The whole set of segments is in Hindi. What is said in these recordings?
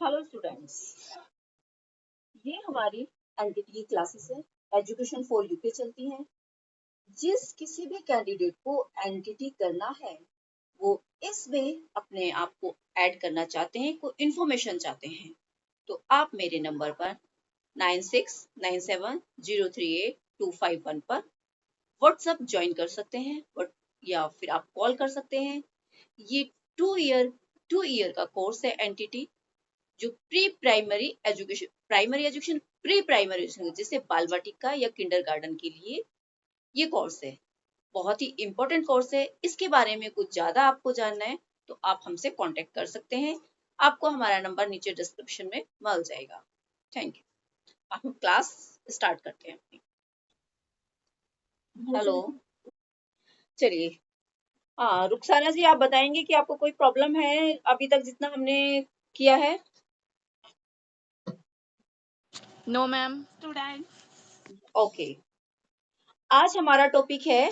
हेलो स्टूडेंट्स, ये हमारी एनटीटी की क्लासेस है। एजुकेशन फॉर यू पे चलती हैं। जिस किसी भी कैंडिडेट को एनटीटी करना है वो इसमें अपने आप को ऐड करना चाहते हैं, कोई इंफॉर्मेशन चाहते हैं, तो आप मेरे नंबर पर 9697038251 पर व्हाट्सएप ज्वाइन कर सकते हैं या फिर आप कॉल कर सकते हैं। ये 2 ईयर का कोर्स है एनटीटी, जो primary education pre primary education जैसे बाल वाटिका या किंडरगार्टन के लिए ये कोर्स है। बहुत ही इंपॉर्टेंट कोर्स है। इसके बारे में कुछ ज्यादा आपको जानना है तो आप हमसे कांटेक्ट कर सकते हैं। आपको हमारा नंबर नीचे डिस्क्रिप्शन में मिल जाएगा। Thank you. आप हम क्लास स्टार्ट करते हैं अपनी। हेलो, चलिए। हाँ, रुखसाना जी, आप बताएंगे कि आपको कोई प्रॉब्लम है अभी तक जितना हमने किया है? No ma'am. स्टूडेंट ओके, आज हमारा टॉपिक है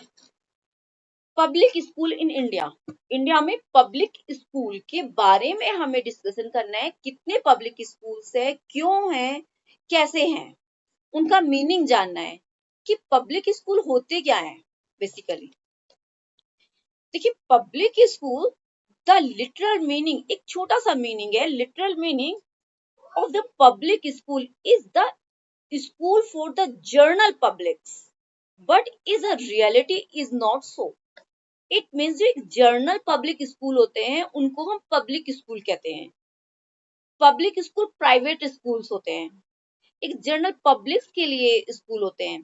public school in India. India में पब्लिक स्कूल के बारे में हमें डिस्कशन करना है। कितने पब्लिक स्कूल्स है, क्यों हैं, कैसे हैं, उनका मीनिंग जानना है कि पब्लिक स्कूल होते क्या है बेसिकली। देखिए, public school the literal meaning, एक छोटा सा मीनिंग है। Literal meaning of the public school is the school for the general public, but is a reality is not so. It means जो एक जर्नल पब्लिक स्कूल होते हैं उनको हम पब्लिक स्कूल कहते हैं। पब्लिक स्कूल प्राइवेट स्कूल्स होते हैं। एक जर्नल पब्लिक के लिए स्कूल होते हैं।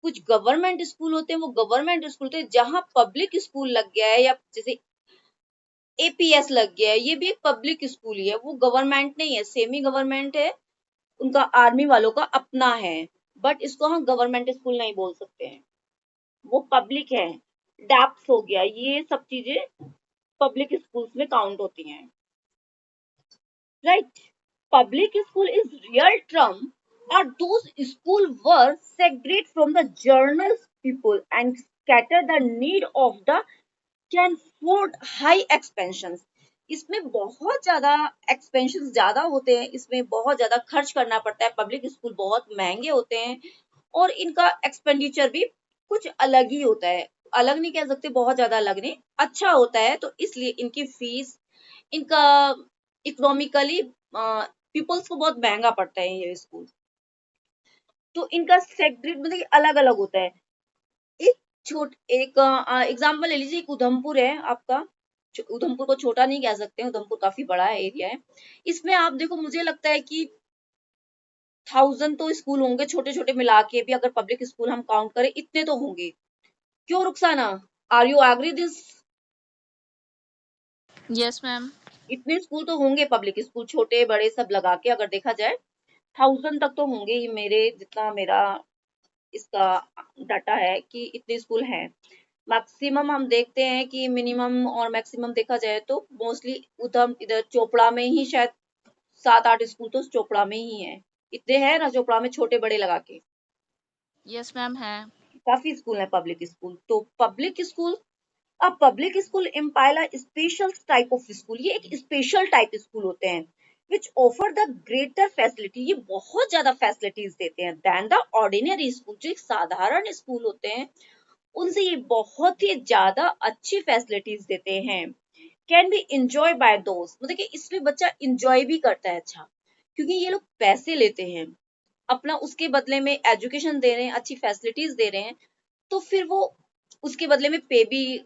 कुछ गवर्नमेंट स्कूल होते हैं, वो गवर्नमेंट स्कूल होते हैं जहां पब्लिक स्कूल लग गया है, या जैसे एपीएस लग गया है, ये भी एक पब्लिक स्कूल ही है। वो गवर्नमेंट नहीं है, सेमी गवर्नमेंट है, उनका आर्मी वालों का अपना है, बट इसको हम गवर्नमेंट स्कूल नहीं बोल सकते हैं, वो पब्लिक है। डैप्स हो गया, ये सब चीजें पब्लिक स्कूल्स में काउंट होती हैं, right? Public school is real term are those school were segregate from the journals people and scatter the need of the can afford high expansions। इसमें बहुत ज्यादा एक्सपेंशन ज्यादा होते हैं, इसमें बहुत ज्यादा खर्च करना पड़ता है। पब्लिक स्कूल बहुत महंगे होते हैं और इनका एक्सपेंडिचर भी कुछ अलग ही होता है। अलग नहीं कह सकते, बहुत ज्यादा अलग नहीं, अच्छा होता है। तो इसलिए इनकी फीस, इनका इकोनॉमिकली पीपल्स को बहुत महंगा पड़ता है ये स्कूल। तो इनका सेग्रेट मतलब अलग अलग होता है। एक एक एग्जांपल ले लीजिए, एक उधमपुर है आपका। उधमपुर को छोटा नहीं कह सकते, उधमपुर काफी बड़ा एरिया है। इसमें आप देखो, मुझे लगता है कि 1000 तो स्कूल होंगे, छोटे छोटे मिला के भी। अगर पब्लिक स्कूल हम काउंट करें इतने तो होंगे। क्यों Rukhsana, are you agree this? Yes ma'am. इतने स्कूल तो होंगे, पब्लिक स्कूल छोटे बड़े सब लगा के अगर देखा जाए 1000 तक तो होंगे ही। मेरे जितना मेरा इसका डाटा है कि इतने स्कूल हैं। मैक्सिमम हम देखते हैं कि मिनिमम और मैक्सिमम देखा जाए तो मोस्टली उधम इधर चोपड़ा में ही शायद 7-8 स्कूल तो चोपड़ा में ही है। इतने हैं ना चोपड़ा में, छोटे बड़े लगा के यस मैम है। काफी स्कूल है पब्लिक स्कूल। तो पब्लिक स्कूल, अब public school imply a special type of school, ये एक स्पेशल टाइप स्कूल होते हैं which offer the greater facility, ये बहुत ज्यादा फैसिलिटीज देते हैं देन द ऑर्डिनरी स्कूल। जो एक साधारण स्कूल होते हैं उनसे ये बहुत ही ज्यादा अच्छी फैसिलिटीज देते हैं। कैन बी इंजॉय बाय दोस्त, मतलब कि इसमें बच्चा इंजॉय भी करता है अच्छा, क्योंकि ये लोग पैसे लेते हैं अपना, उसके बदले में एजुकेशन दे रहे हैं, अच्छी फैसिलिटीज दे रहे हैं, तो फिर वो उसके बदले में पे भी,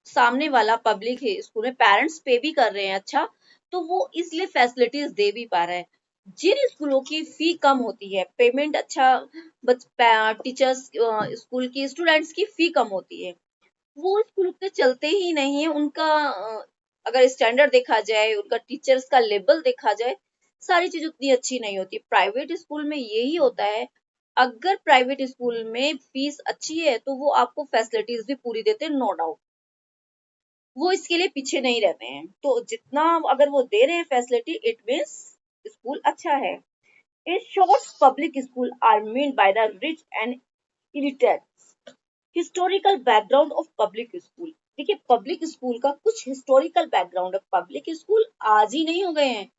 सामने वाला पब्लिक है स्कूल में पेरेंट्स पे भी कर रहे हैं अच्छा, तो वो इसलिए फैसिलिटीज दे भी पा रहा है। जिन स्कूलों की फी कम होती है, पेमेंट अच्छा, टीचर्स स्कूल की स्टूडेंट्स की फी कम होती है, वो स्कूल उतने चलते ही नहीं है। उनका अगर स्टैंडर्ड देखा जाए, उनका टीचर्स का लेवल देखा जाए, सारी चीज उतनी अच्छी नहीं होती। प्राइवेट स्कूल में यही होता है, अगर प्राइवेट स्कूल में फीस अच्छी है तो वो आपको फैसिलिटीज भी पूरी देते हैं, नो डाउट, वो इसके लिए पीछे नहीं रहते हैं। तो जितना अगर वो दे रहे हैं फैसिलिटी, इट मीन्स स्कूल अच्छा है। In short public school are mean by the rich and illiterate. Historical background of public school, देखिए पब्लिक स्कूल का कुछ हिस्टोरिकल बैकग्राउंड है। पब्लिक स्कूल आज ही नहीं हो गए हैं,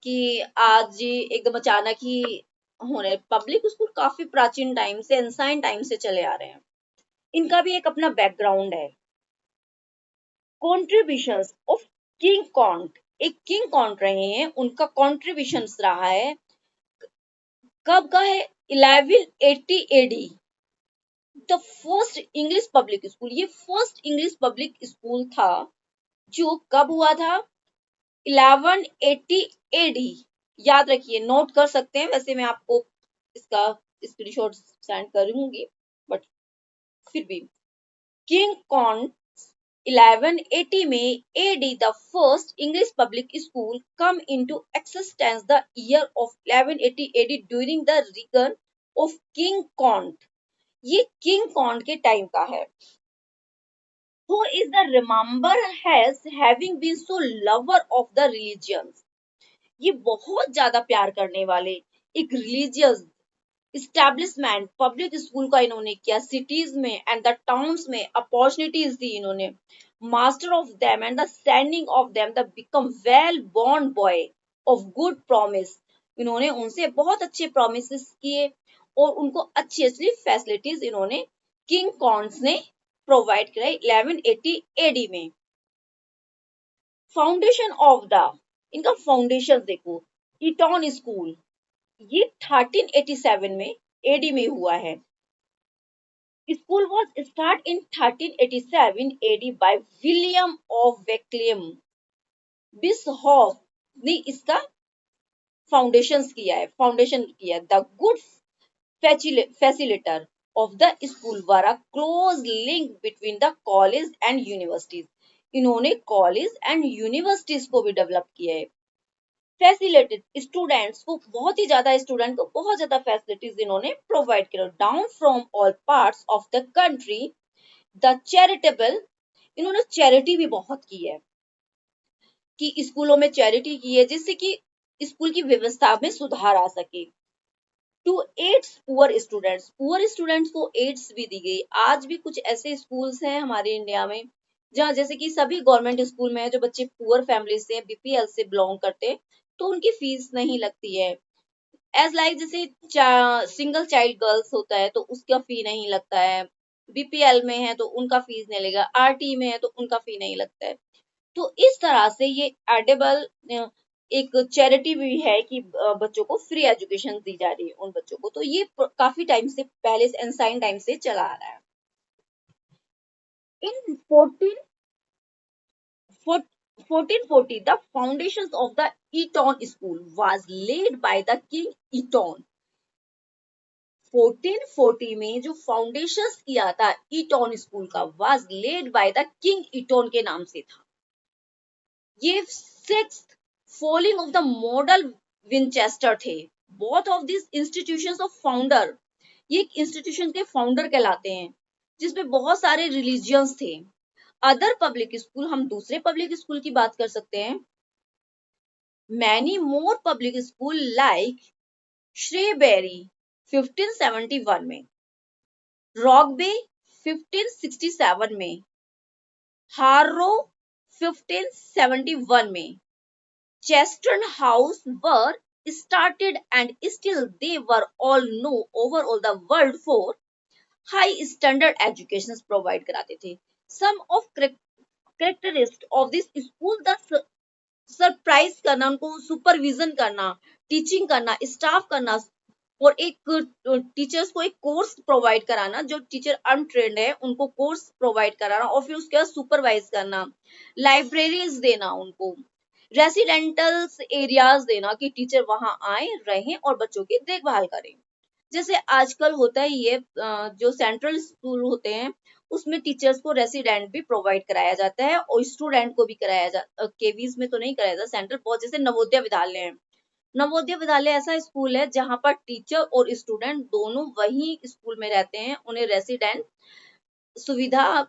कि आज ये एकदम अचानक ही होने। पब्लिक स्कूल काफी प्राचीन टाइम से, एंसाइन टाइम से चले आ रहे हैं। इनका भी एक अपना बैकग्राउंड है। कॉन्ट्रीब्यूशंस ऑफ किंग कॉन्ट, एक किंग कॉन्ट रहे हैं, उनका कॉन्ट्रीब्यूशंस रहा है। कब का है? 1180 AD, the first English public school. ये फर्स्ट इंग्लिश पब्लिक स्कूल था जो कब हुआ था? 1180 एडी। याद रखिए, नोट कर सकते हैं। वैसे मैं आपको इसका स्क्रीनशॉट सेंड करूंगी, बट फिर भी किंग कॉन 1180 में AD the first English public school come into existence the year of 1180 AD during the reign of king कॉन्ट। ये किंग कॉन्ट के टाइम का है। Who is the remember as having been so lover of the religions। ये बहुत ज्यादा प्यार करने वाले एक रिलीजियस इस्टेब्लिशमेंट पब्लिक स्कूल का इन्होंने किया। सिटीज में एंड द टाउन्स में अपॉर्चुनिटीज दी इन्होंने। Master of them and the standing of them the become well born boy of good promise. इन्होंने उनसे बहुत अच्छे प्रोमिस किए और उनको अच्छी अच्छी फैसिलिटीज इन्होंने किंग कॉन्स ने प्रोवाइड कराई 1180 एडी में। फाउंडेशन ऑफ द, इनका फाउंडेशन देखो, ईटॉन स्कूल, ये 1387 में एडी में हुआ है। School was start in 1387 AD by William of Wykeham bishop ने इसका फाउंडेशन किया। The good facilitator of the school were a close link between the college and universities. इन्होंने कॉलेज एंड यूनिवर्सिटीज को भी डेवलप किया है। फैसिलिटेड स्टूडेंट्स को, बहुत ही ज्यादा स्टूडेंट को बहुत ज्यादा फैसिलिटीज इन्होंने प्रोवाइड किया। Down from all parts of the country the charitable, इन्होंने चैरिटी भी बहुत की है कि स्कूलों में चैरिटी की है जिससे कि स्कूल की व्यवस्था में सुधार आ सके। टू एड्स पुअर स्टूडेंट्स को एड्स भी दी गई। आज भी कुछ ऐसे स्कूल्स हैं हमारे इंडिया में जहाँ, जैसे कि सभी गवर्नमेंट स्कूल में है, जो बच्चे पुअर फैमिली से, बीपीएल से बिलोंग करते हैं, तो उनकी फीस नहीं लगती है। एज लाइक जैसे सिंगल चाइल्ड गर्ल्स होता है तो उसका फी नहीं लगता है। बीपीएल में है तो उनका फीस नहीं लगेगा, आरटी में है तो उनका फी नहीं लगता है। तो इस तरह से ये एडेबल एक चैरिटी भी है कि बच्चों को फ्री एजुकेशन दी जा रही है उन बच्चों को। तो ये काफी टाइम से, पहले से, एंसाइन टाइम से चला आ रहा है। इन 1440 the foundations of the Eton school was laid by the king Eton। 1440 में जो फाउंडेशंस किया था ईटॉन स्कूल का, was led by the king Eton के नाम से था। ये sixth falling of the model Winchester थे। Both of this institutions of founder, ये एक इंस्टीट्यूशन के फाउंडर कहलाते हैं जिसमें बहुत सारे रिलीजियंस थे। अदर पब्लिक स्कूल, हम दूसरे पब्लिक स्कूल की बात कर सकते हैं। Many more public school like Shrewsbury 1571 में, रॉकबे 1567 में, हार्रो 1571 में, Charterhouse were started and still they were all know over all the world for high standard educations provide कराते थे। Some of characteristics of this school, the surprise करना, उनको सुपरविजन करना, टीचिंग करना, स्टाफ करना, और एक टीचर्स को एक कोर्स प्रोवाइड कराना। जो टीचर अनट्रेंड है उनको कोर्स प्रोवाइड कराना और फिर उसके बाद सुपरवाइज करना, लाइब्रेरीज देना उनको, रेसिडेंटल एरियाज देना कि टीचर वहां आए, रहें और बच्चों की देखभाल करें। जैसे आजकल होता ही है, जो सेंट्रल स्कूल होते हैं उसमें टीचर्स को रेसिडेंट भी प्रोवाइड कराया जाता है और स्टूडेंट को भी कराया जाता, केवीज में तो नहीं कराया जाता सेंट्रल, बहुत जैसे नवोदय विद्यालय है। नवोदय विद्यालय ऐसा स्कूल है जहां पर टीचर और स्टूडेंट दोनों वही स्कूल में रहते हैं, उन्हें रेसिडेंट सुविधा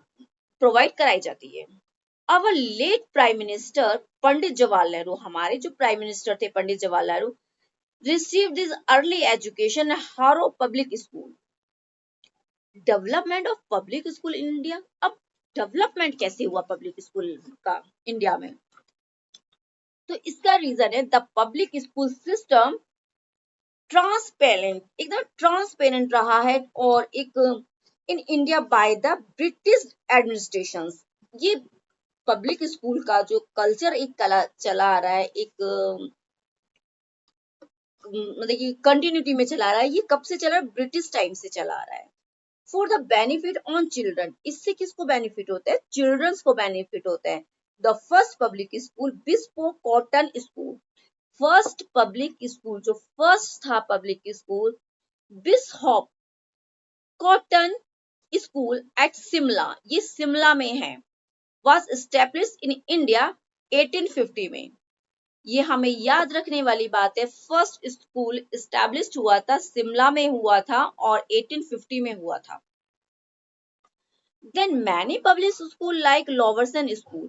प्रोवाइड कराई जाती है। Our late prime minister Pandit Jawaharlal Nehru, हमारे जो प्राइम मिनिस्टर थे Pandit Jawaharlal Nehru, received his early education at Harrow Public School। Development of public school in India. अब डेवलपमेंट कैसे हुआ पब्लिक स्कूल का इंडिया में? तो इसका रीजन है the public school system transparent, एकदम ट्रांसपेरेंट रहा है और एक in India by the British administration. ये पब्लिक स्कूल का जो कल्चर एक कला चला आ रहा है, एक मतलब कि कंटिन्यूटी में चला रहा है, ये कब से चला रहा है? ब्रिटिश टाइम से चला आ रहा है। For the benefit on children, इससे किसको बेनिफिट होता है? चिल्ड्रंस को बेनिफिट होता है। The first public school bespoke cotton school, first public school जो फर्स्ट था public school Bishop cotton school eight Shimla, ये शिमला में है, was established in India 1850 में। ये हमें याद रखने वाली बात है, फर्स्ट स्कूल एस्टैब्लिश्ड हुआ था शिमला में हुआ था और 1850 में हुआ था। Then many public school like लॉवर्सन स्कूल,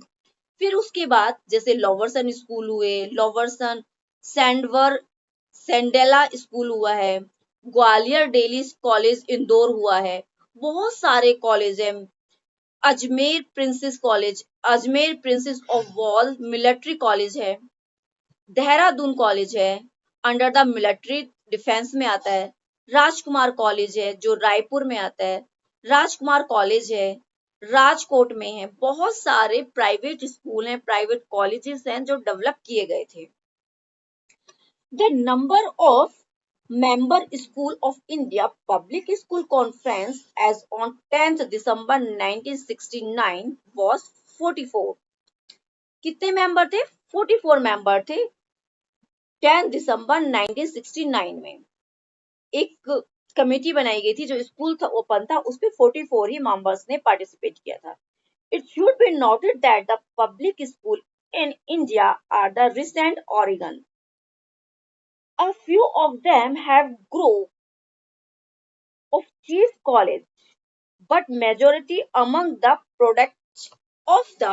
फिर उसके बाद जैसे लॉवर्सन स्कूल हुए, लॉवर्सन सैंडवर सैंडेला स्कूल हुआ है, ग्वालियर डेली कॉलेज इंदौर हुआ है, बहुत सारे कॉलेज हैं। Ajmer princess college, Ajmer princess of wall military college है, देहरादून कॉलेज है, अंडर द मिलिट्री डिफेंस में आता है, राजकुमार कॉलेज है जो रायपुर में आता है, राजकुमार कॉलेज है राजकोट में है। बहुत सारे प्राइवेट स्कूल हैं, प्राइवेट कॉलेजेस हैं जो डेवलप किए गए थे। The number of member school of India Public School Conference as on 10th December 1969 was 44। कितने मेंबर थे? 44 मेंबर थे 10 दिसंबर 1969 में। एक कमेटी बनाई गई थी, जो स्कूल था ओपन था, उसपे 44 ही मेंबर्स ने पार्टिसिपेट किया था। It should be noted that the public school in India are the recent Oregon. A few of them have grown of chief college, but majority among the products of the,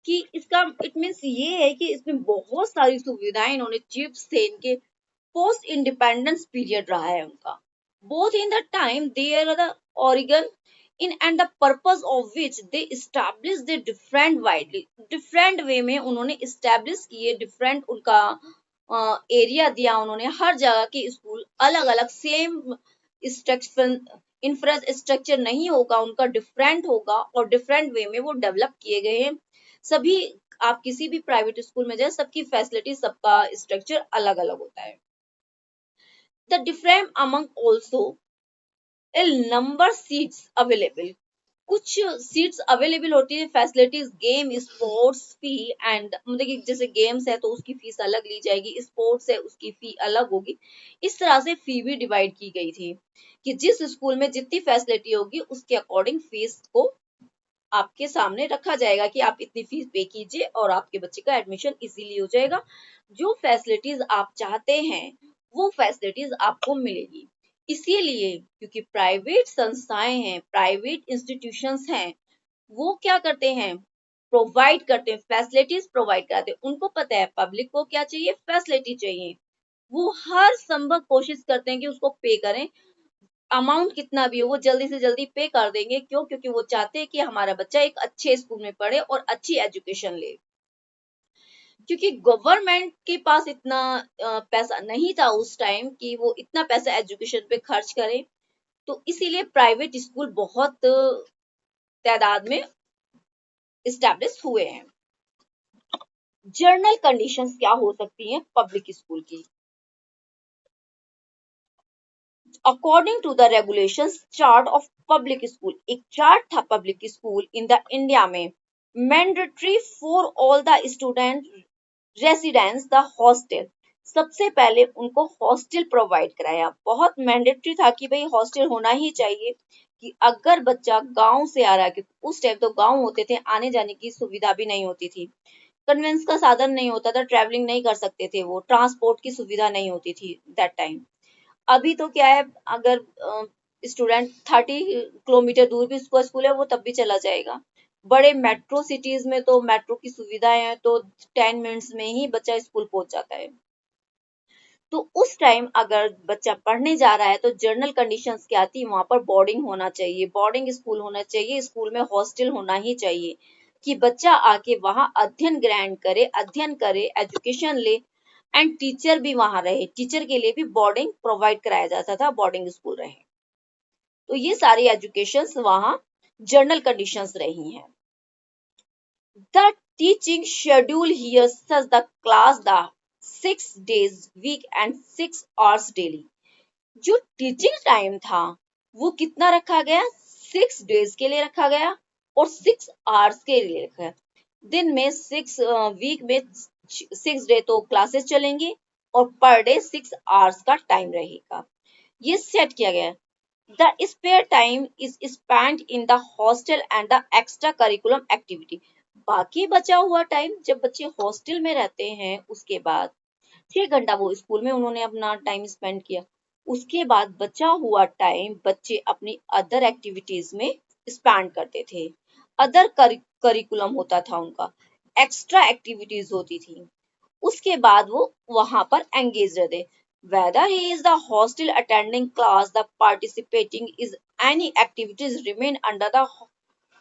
कि इसका इट मीन्स ये है कि इसमें बहुत सारी सुविधाएं इन्होंने चिप्स से, इनके पोस्ट इंडिपेंडेंस पीरियड रहा है उनका, both in the time they are the origin in and the purpose of which they establish the different widely, different way में उन्होंने एस्टैब्लिश किए, डिफरेंट उनका एरिया दिया उन्होंने, हर जगह के स्कूल अलग अलग, सेम स्ट्रक्चर इंफ्रास्ट्रक्चर नहीं होगा उनका, डिफरेंट होगा और डिफरेंट वे में वो डेवलप किए गए हैं। सभी, आप किसी भी प्राइवेट स्कूल में जाए, सबकी फैसिलिटी, सबका स्ट्रक्चर अलग अलग होता है। The different among also a number seats available, कुछ सीट्स अवेलेबल होती है, facilities, game, sports fee and, मतलब कि जैसे गेम्स है तो उसकी फीस अलग ली जाएगी, स्पोर्ट्स है उसकी फी अलग होगी। इस तरह से फी भी डिवाइड की गई थी कि जिस स्कूल में जितनी फैसिलिटी होगी उसके अकॉर्डिंग फीस को आपके सामने रखा जाएगा कि आप इतनी फीस पे कीजिए और आपके बच्चे का एडमिशन इजीली हो जाएगा। जो फैसिलिटीज आप चाहते हैं वो फैसिलिटीज आपको मिलेगी। इसीलिए क्योंकि प्राइवेट संस्थाएं हैं, प्राइवेट इंस्टीट्यूशंस हैं, वो क्या करते हैं? प्रोवाइड करते हैं, फैसिलिटीज प्रोवाइड करते हैं। उनको पता है पब्लिक को क्या चाहिए? फैसिलिटी चाहिए। वो हर संभव कोशिश करते हैं कि उसको पे करें, अमाउंट कितना भी हो वो जल्दी से जल्दी पे कर देंगे। क्यों? क्योंकि वो चाहते हैं कि हमारा बच्चा एक अच्छे स्कूल में पढ़े और अच्छी एजुकेशन ले। क्योंकि गवर्नमेंट के पास इतना पैसा नहीं था उस टाइम कि वो इतना पैसा एजुकेशन पे खर्च करे, तो इसीलिए प्राइवेट स्कूल बहुत तादाद में इस्टेब्लिश हुए हैं। जर्नल कंडीशंस क्या हो सकती हैं पब्लिक स्कूल की? According to the regulations chart of public school, एक चार्ट था public school in the India में, mandatory for all the student residence the hostel, सबसे पहले उनको हॉस्टल प्रोवाइड कराया। बहुत मैंडेटरी था कि भाई हॉस्टल होना ही चाहिए, कि अगर बच्चा गांव से आ रहा है, क्योंकि उस टाइम तो गांव होते थे, आने जाने की सुविधा भी नहीं होती थी, कन्वेंस का साधन नहीं होता था, ट्रैवलिंग नहीं कर सकते थे, वो ट्रांसपोर्ट की सुविधा नहीं होती थी दैट टाइम। अभी तो क्या है, अगर स्टूडेंट 30 किलोमीटर दूर भी उसका स्कूल है वो तब भी चला जाएगा। बड़े मेट्रो सिटीज में तो मेट्रो की सुविधाएं हैं, तो 10 मिनट्स में ही बच्चा स्कूल पहुंच जाता है। तो उस टाइम अगर बच्चा पढ़ने जा रहा है तो जर्नल कंडीशंस क्या आती है? वहां पर बोर्डिंग होना चाहिए, बोर्डिंग स्कूल होना चाहिए, स्कूल में हॉस्टल होना ही चाहिए। कि बच्चा आके वहां अध्ययन करे, एजुकेशन ले, एंड टीचर भी वहां रहे। टीचर के लिए भी बोर्डिंग प्रोवाइड कराया जाता था, बोर्डिंग स्कूल रहे। तो ये सारी एजुकेशन वहां जनरल कंडीशंस रही हैं। The teaching schedule here says the class the 6 days week and 6 hours daily. जो टीचिंग टाइम था वो कितना रखा गया? 6 डेज के लिए रखा गया और 6 आवर्स के लिए रखा गया। दिन में वीक में 6 डे तो क्लासेस चलेंगी और पर डे 6 आवर्स का टाइम रहेगा। ये सेट किया गया। The spare time is spent in the hostel and the extra curriculum activity. बाकी बचा हुआ टाइम जब बच्चे हॉस्टल में रहते हैं उसके बाद 6 घंटा वो स्कूल में उन्होंने अपना टाइम स्पेंड किया। उसके बाद बचा हुआ टाइम बच्चे अपनी अदर एक्टिविटीज में स्पेंड करते थे। अदर करिकुलम होता था उनका, एक्स्ट्रा एक्टिविटीज होती थी। उसके बाद वो वहां पर एंगेज रहते। Whether he is the hostel attending class, the participating is any activities remain under the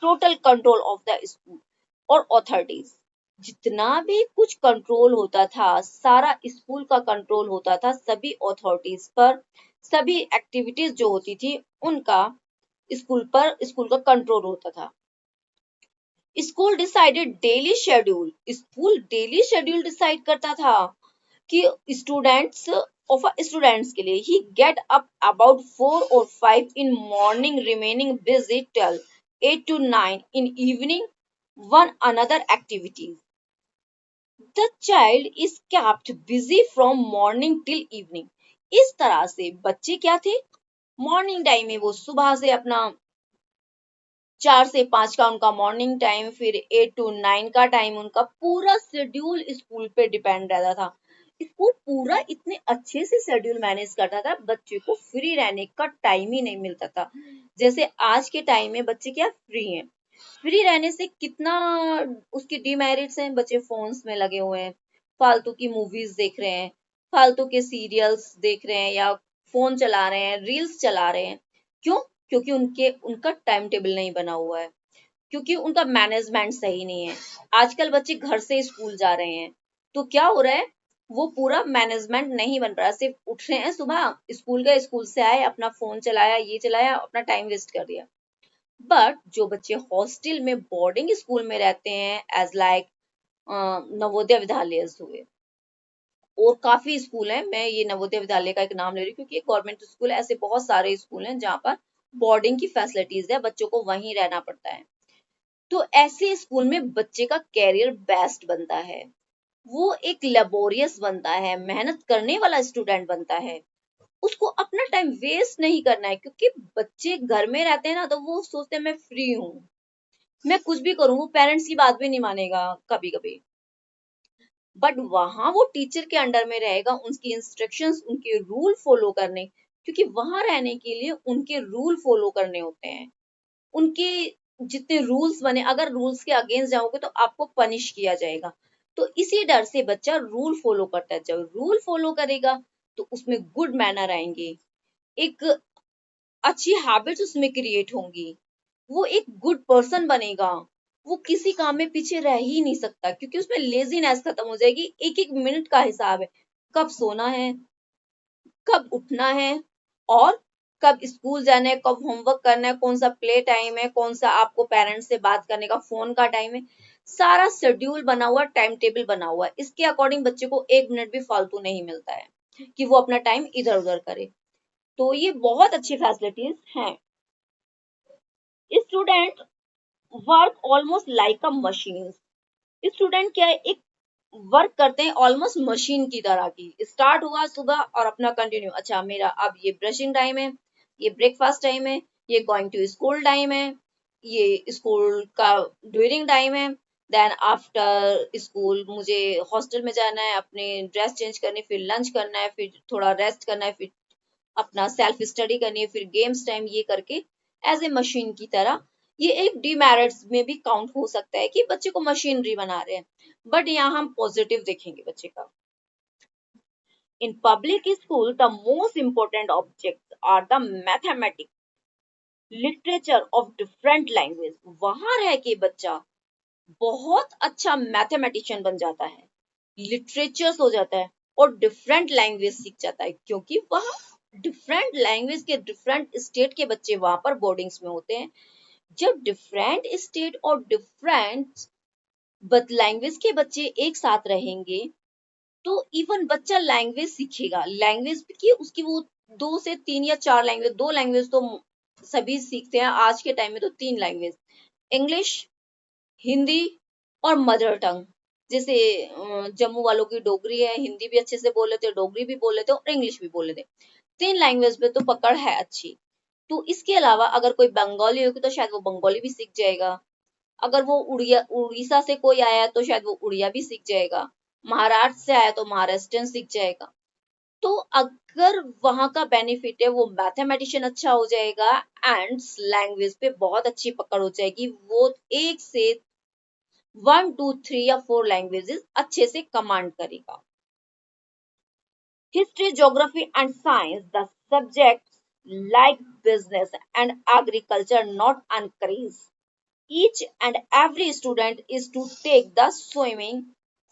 total control of the school और authorities. जितना भी कुछ कंट्रोल होता था सारा स्कूल का कंट्रोल होता था सभी अथॉरिटीज पर। सभी एक्टिविटीज जो होती थी उनका स्कूल का कंट्रोल होता था। School decided daily schedule, school daily schedule decide करता था कि स्टूडेंट्स के लिए ही get up about 4 or 5 in morning remaining busy till 8 to 9 in evening one another activities. The child is kept busy from morning till evening. इस तरह से बच्चे क्या थे, मॉर्निंग टाइम में वो सुबह से अपना 4 से 5 का उनका मॉर्निंग टाइम, फिर 8 to 9 का टाइम, उनका पूरा शेड्यूल स्कूल पे डिपेंड रहता था। स्कूल पूरा इतने अच्छे से शेड्यूल मैनेज करता था, बच्चे को फ्री रहने का टाइम ही नहीं मिलता था। जैसे आज के टाइम में बच्चे क्या फ्री हैं, फ्री रहने से कितना उसकी डिमेरिट्स हैं। बच्चे फोन्स में लगे हुए हैं, फालतू की मूवीज देख रहे हैं, फालतू के सीरियल्स देख रहे हैं या फोन चला रहे हैं, रील्स चला रहे हैं। क्यों? क्योंकि उनका टाइम टेबल नहीं बना हुआ है, क्योंकि उनका मैनेजमेंट सही नहीं है। आजकल बच्चे घर से स्कूल जा रहे हैं तो क्या हो रहा है, वो पूरा मैनेजमेंट नहीं बन रहा। सिर्फ उठ रहे हैं सुबह, स्कूल गए, स्कूल से आए, अपना फोन चलाया, ये चलाया, अपना टाइम वेस्ट कर दिया। बट जो बच्चे हॉस्टल में बोर्डिंग स्कूल में रहते हैं एज लाइक नवोदय विद्यालय हुए और काफी स्कूल हैं, मैं ये नवोदय विद्यालय का एक नाम ले रही हूँ क्योंकि गवर्नमेंट स्कूल है, ऐसे बहुत सारे स्कूल हैं जहाँ पर बोर्डिंग की फैसिलिटीज है, बच्चों को वहीं रहना पड़ता है। तो ऐसे स्कूल में बच्चे का कैरियर बेस्ट बनता है, वो एक लेबोरियस बनता है, मेहनत करने वाला स्टूडेंट बनता है। उसको अपना टाइम वेस्ट नहीं करना है, क्योंकि बच्चे घर में रहते हैं ना तो वो सोचते हैं मैं फ्री हूँ, मैं कुछ भी करूँ, वो पेरेंट्स की बात भी नहीं मानेगा कभी कभी। बट वहां वो टीचर के अंडर में रहेगा, उनकी इंस्ट्रक्शंस, उनके रूल फॉलो करने, क्योंकि वहां रहने के लिए उनके रूल फॉलो करने होते हैं। उनके जितने रूल्स बने, अगर रूल्स के अगेंस्ट जाओगे तो आपको पनिश किया जाएगा। तो इसी डर से बच्चा रूल फॉलो करता है। जब रूल फॉलो करेगा तो उसमें गुड मैनर आएंगे, एक अच्छी हैबिट्स उसमें क्रिएट होंगी, वो एक गुड पर्सन बनेगा। वो किसी काम में पीछे रह ही नहीं सकता, क्योंकि उसमें लेजीनेस खत्म हो जाएगी। एक एक मिनट का हिसाब है, कब सोना है, कब उठना है, और कब स्कूल जाना है, कब होमवर्क करना है, कौन सा प्ले टाइम है, कौन सा आपको पेरेंट्स से बात करने का फोन का टाइम है। सारा शेड्यूल बना हुआ, टाइम टेबल बना हुआ है। इसके अकॉर्डिंग बच्चे को 1 मिनट भी फालतू नहीं मिलता है कि वो अपना टाइम इधर उधर करे। तो ये बहुत अच्छी फैसिलिटीज हैं। स्टूडेंट वर्क ऑलमोस्ट लाइक अ मशीन। स्टूडेंट क्या है, एक वर्क करते हैं ऑलमोस्ट मशीन की तरह की। स्टार्ट हुआ सुबह और अपना कंटिन्यू, अच्छा मेरा अब ये ब्रशिंग टाइम है, ये ब्रेकफास्ट टाइम है, ये गोइंग टू स्कूल टाइम है, ये स्कूल का ड्यूरिंग टाइम है, देन आफ्टर स्कूल मुझे हॉस्टल में जाना है, अपने ड्रेस चेंज करनी, फिर लंच करना है, फिर थोड़ा रेस्ट करना है, फिर अपना सेल्फ स्टडी करनी है, फिर गेम्स टाइम, ये करके एज ए मशीन की तरह। ये एक डीमेरिट्स में भी काउंट हो सकता है कि बच्चे को मशीनरी बना रहे हैं, बट यहाँ हम पॉजिटिव देखेंगे बच्चे का। In public school the most important objects are the mathematics, literature of different language. वहां रह के बच्चा बहुत अच्छा मैथमेटिशियन बन जाता है, लिटरेचर्स हो जाता है और डिफरेंट लैंग्वेज सीख जाता है, क्योंकि वहाँ डिफरेंट लैंग्वेज के डिफरेंट स्टेट के बच्चे वहां पर बोर्डिंग्स में होते हैं। जब डिफरेंट स्टेट और डिफरेंट लैंग्वेज के बच्चे एक साथ रहेंगे तो इवन बच्चा लैंग्वेज सीखेगा। लैंग्वेज की उसकी वो 2 से 3 या 4 लैंग्वेज, 2 लैंग्वेज तो सभी सीखते हैं आज के टाइम में, तो 3 लैंग्वेज, इंग्लिश, हिंदी और मदर टंग। जैसे जम्मू वालों की डोगरी है, हिंदी भी अच्छे से बोल लेते हैं, डोगरी भी बोल लेते हैं और इंग्लिश भी बोल लेते हैं। 3 लैंग्वेज में तो पकड़ है अच्छी। तो इसके अलावा अगर कोई बंगाली होगी तो शायद वो बंगाली भी सीख जाएगा। अगर वो उड़ीसा से कोई आया तो शायद वो उड़िया भी सीख जाएगा। महाराष्ट्र से आया तो महाराष्ट्रियन सीख जाएगा। तो अगर वहां का बेनिफिट है, वो मैथमेटिशियन अच्छा हो जाएगा एंड लैंग्वेज पे बहुत अच्छी पकड़ हो जाएगी। वो 1 से 1, 2, 3 या 4 लैंग्वेजेस अच्छे से कमांड करेगा। History, geography, and science, the subjects like business and agriculture not encouraged. Each and every student is to take the swimming,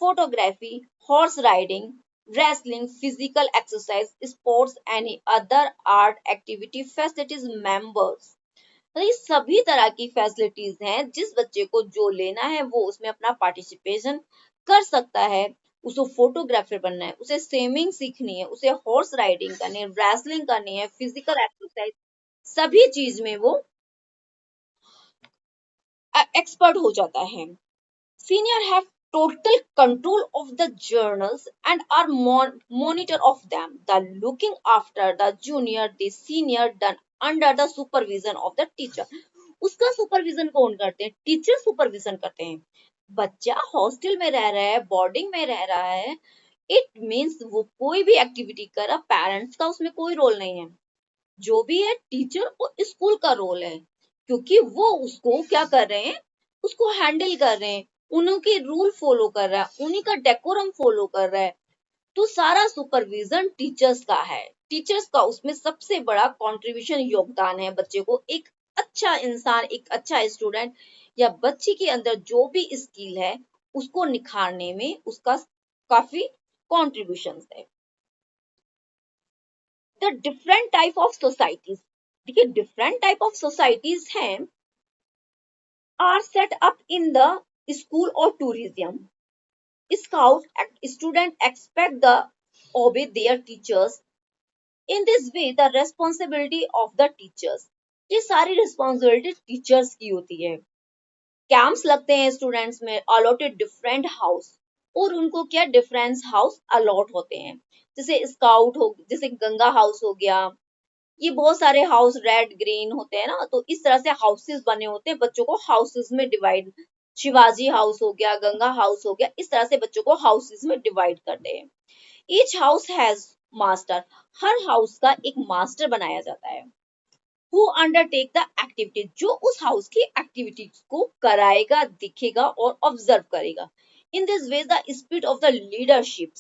photography, horse riding, wrestling, physical exercise, sports, any other art activity facilities members। तो ये सभी तरह की फैसिलिटीज हैं, जिस बच्चे को जो लेना है वो उसमें अपना पार्टिसिपेशन कर सकता है। उसको फोटोग्राफर बनना है, उसे स्विमिंग सीखनी है, उसे हॉर्स राइडिंग करनी है, रेसलिंग करनी है, फिजिकल एक्सरसाइज, सभी चीज में वो एक्सपर्ट हो जाता है। Senior have total control of the journals and are monitor of them. The looking after the junior, the senior done under the supervision of the teacher. उसका सुपरविजन कौन करते हैं? टीचर सुपरविजन करते हैं। बच्चा हॉस्टल में रह रहा है, बोर्डिंग में रह रहा है, इट मीन्स वो कोई भी एक्टिविटी कर रहा, पेरेंट्स का उसमें कोई रोल नहीं है। जो भी है टीचर और स्कूल का रोल है, क्योंकि वो उसको क्या कर रहे हैं, उसको हैंडल कर रहे हैं, उनके रूल फॉलो कर रहा है, उन्हीं का डेकोरम फॉलो कर रहा है। तो सारा सुपरविजन टीचर्स का है। टीचर्स का उसमें सबसे बड़ा कंट्रीब्यूशन, योगदान है बच्चे को एक अच्छा इंसान, एक अच्छा स्टूडेंट या बच्चे के अंदर जो भी स्किल है उसको निखारने में उसका काफी कॉन्ट्रीब्यूशन है। The different type of societies, देखिए डिफरेंट टाइप ऑफ सोसाइटीज हैं, are set up in the school और tourism. Scout student expect the obey their teachers। In this way the responsibility of the teachers, ये सारी रिस्पॉन्सिबिलिटी टीचर्स की होती है। कैंप्स लगते हैं स्टूडेंट्स में, अलॉटेड डिफरेंट हाउस, और उनको क्या डिफरेंट हाउस अलॉट होते हैं। जैसे स्काउट हो, जैसे गंगा हाउस हो गया, ये बहुत सारे हाउस रेड ग्रीन होते हैं ना, तो इस तरह से हाउसेस बने होते हैं, बच्चों को हाउसेस में डिवाइड, शिवाजी हाउस हो गया, गंगा हाउस हो गया, इस तरह से बच्चों को हाउसेस में डिवाइड करते हैं। Each house has master, her house का एक मास्टर बनाया जाता है। हु अंडरटेक द एक्टिविटी, जो उस हाउस की एक्टिविटीज को कराएगा, दिखेगा और ऑब्जर्व करेगा। In this way the spirit of the leadership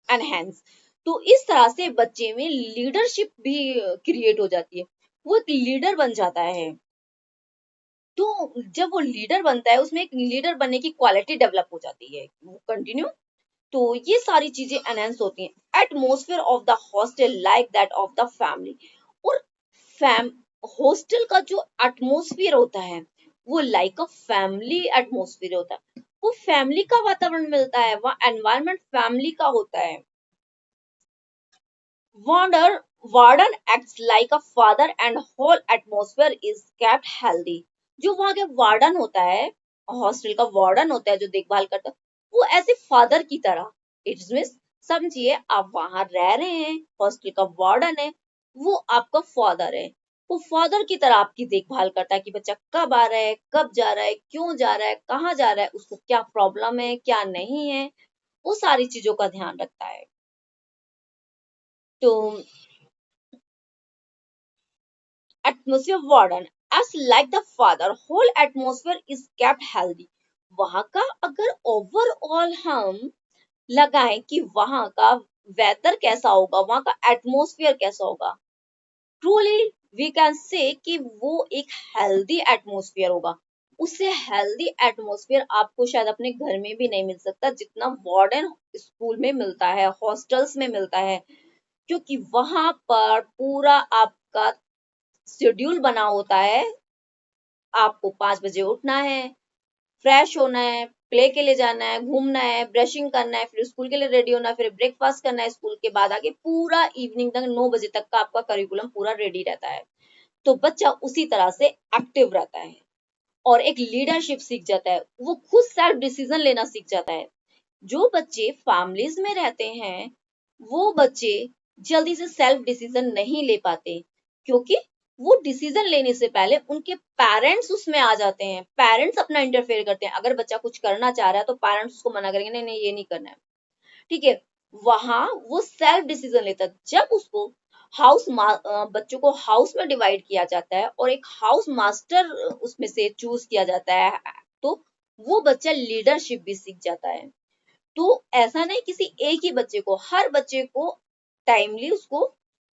enhance, तो इस तरह से बच्चे में लीडरशिप भी क्रिएट हो जाती है, वो एक लीडर बन जाता है। तो जब वो लीडर बनता है, उसमें एक लीडर बनने की क्वालिटी डेवलप हो जाती है। कंटिन्यू। तो ये सारी चीजें एनहेंस होती हैं। Atmosphere of the hostel like that of the family, और फैम हॉस्टल का जो एटमोसफियर होता है वो लाइक अ फैमिली एटमोसफियर होता है, वो फैमिली का वातावरण मिलता है, वहाँ एनवायरनमेंट फैमिली का होता है। Warden acts like a father and whole atmosphere is kept healthy. जो वहाँ के वार्डन होता है, हॉस्टल का वार्डन होता है जो देखभाल करता है, वो ऐसे फादर की तरह, इट्स मींस समझिए आप वहां रह रहे हैं, हॉस्टल का वार्डन है, वो आपका फादर है। वो फादर की तरह आपकी देखभाल करता है कि बच्चा कब आ रहा है, कब जा रहा है, क्यों जा रहा है, कहाँ जा रहा है, उसको क्या प्रॉब्लम है, क्या नहीं है, वो सारी चीजों का ध्यान रखता है। तो atmosphere warden as like the father, whole atmosphere is kept healthy। वहां का अगर ओवरऑल हम लगाएं कि वहां का वेदर कैसा होगा, वहां का एटमोसफियर कैसा होगा, ट्रूली वी कैन से कि वो एक हेल्दी एटमोसफियर होगा। उससे हेल्दी एटमॉस्फेयर आपको शायद अपने घर में भी नहीं मिल सकता जितना मॉडर्न स्कूल में मिलता है, हॉस्टल्स में मिलता है, क्योंकि वहां पर पूरा आपका शेड्यूल बना होता है। आपको 5 बजे उठना है, फ्रेश होना है, प्ले के लिए जाना है, घूमना है, ब्रशिंग करना है, फिर स्कूल के लिए रेडी होना है, फिर ब्रेकफास्ट करना है, स्कूल के बाद आके पूरा इवनिंग तक 9 बजे तक का आपका करिकुलम पूरा रेडी रहता है। तो बच्चा उसी तरह से एक्टिव रहता है और एक लीडरशिप सीख जाता है, वो खुद सेल्फ डिसीजन लेना सीख जाता है। जो बच्चे फैमिलीज में रहते हैं वो बच्चे जल्दी से सेल्फ डिसीजन नहीं ले पाते, क्योंकि वो डिसीजन लेने से पहले उनके पेरेंट्स उसमें आ जाते हैं, पेरेंट्स अपना इंटरफेयर करते हैं। अगर बच्चा कुछ करना चाह रहा है तो पेरेंट्स उसको मना करेंगे, नहीं नहीं ये नहीं करना है, ठीक है। वहां वो सेल्फ डिसीजन लेता है। जब उसको बच्चों को हाउस में डिवाइड किया जाता है और एक हाउस मास्टर उसमें से चूज किया जाता है, तो वो बच्चा लीडरशिप भी सीख जाता है। तो ऐसा नहीं किसी एक ही बच्चे को, हर बच्चे को टाइमली उसको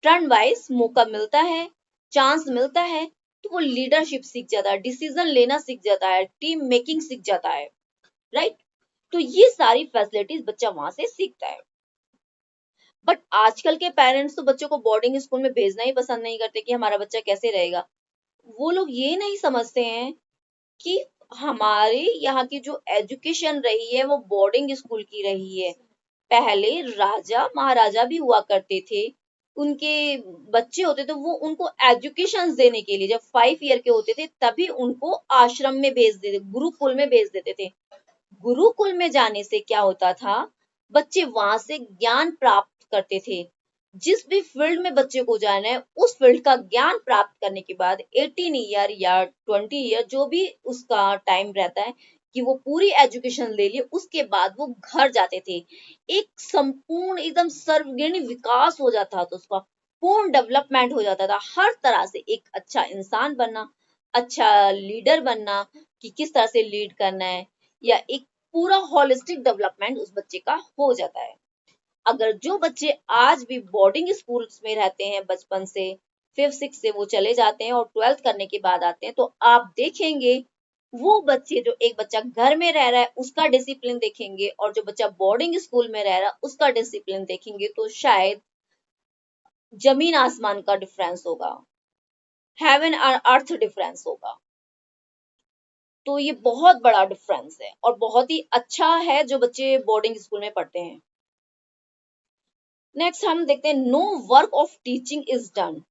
टर्न वाइज मौका मिलता है, चांस मिलता है, तो वो लीडरशिप सीख जाता है, डिसीजन लेना सीख जाता है, टीम मेकिंग सीख जाता है, राइट। तो ये सारी फैसिलिटीज बच्चा वहां से सीखता है। बट आजकल के पेरेंट्स तो बच्चों को बोर्डिंग स्कूल में भेजना ही पसंद नहीं करते कि हमारा बच्चा कैसे रहेगा। वो लोग ये नहीं समझते हैं कि हमारे यहाँ की जो एजुकेशन रही है वो बोर्डिंग स्कूल की रही है। पहले राजा महाराजा भी हुआ करते थे, उनके बच्चे होते थे, वो उनको एजुकेशन देने के लिए जब 5 ईयर के होते थे तभी उनको आश्रम में भेज देते, गुरुकुल में भेज देते थे। गुरुकुल में जाने से क्या होता था, बच्चे वहां से ज्ञान प्राप्त करते थे। जिस भी फील्ड में बच्चे को जाना है उस फील्ड का ज्ञान प्राप्त करने के बाद 18 ईयर या 20 ईयर जो भी उसका टाइम रहता है कि वो पूरी एजुकेशन ले लिए, उसके बाद वो घर जाते थे। एक संपूर्ण एकदम सर्वगिणी विकास हो जाता था उसका, पूर्ण डेवलपमेंट हो जाता था, हर तरह से एक अच्छा इंसान बनना, अच्छा लीडर बनना, कि किस तरह से लीड करना है, या एक पूरा होलिस्टिक डेवलपमेंट उस बच्चे का हो जाता है। अगर जो बच्चे आज भी बोर्डिंग स्कूल्स में रहते हैं बचपन से, 5th 6th से वो चले जाते हैं और 12th करने के बाद आते हैं, तो आप देखेंगे वो बच्चे, जो एक बच्चा घर में रह रहा है उसका डिसिप्लिन देखेंगे और जो बच्चा बोर्डिंग स्कूल में रह रहा है उसका डिसिप्लिन देखेंगे, तो शायद जमीन आसमान का डिफरेंस होगा, हेवन और अर्थ डिफरेंस होगा। तो ये बहुत बड़ा डिफरेंस है और बहुत ही अच्छा है जो बच्चे बोर्डिंग स्कूल में पढ़ते हैं। नेक्स्ट हम देखते हैं, no work of teaching is done.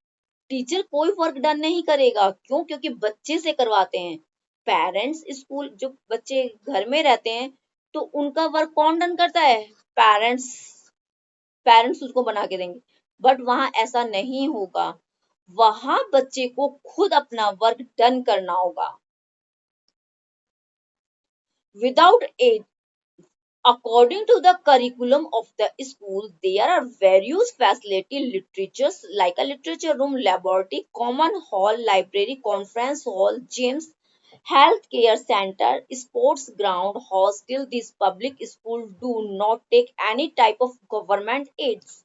Teacher कोई वर्क डन नहीं करेगा, क्यों? क्योंकि बच्चे से करवाते हैं। पेरेंट्स स्कूल, जो बच्चे घर में रहते हैं तो उनका वर्क कौन डन करता है? पेरेंट्स। पेरेंट्स उसको बना के देंगे। बट वहां ऐसा नहीं होगा, वहां बच्चे को खुद अपना वर्क डन करना होगा। Without aid, according to the curriculum of the school, there are various facility literatures like a literature room, laboratory, common hall, library, conference hall, gyms, health care center, sports ground, hostel. These public schools do not take any type of government aids,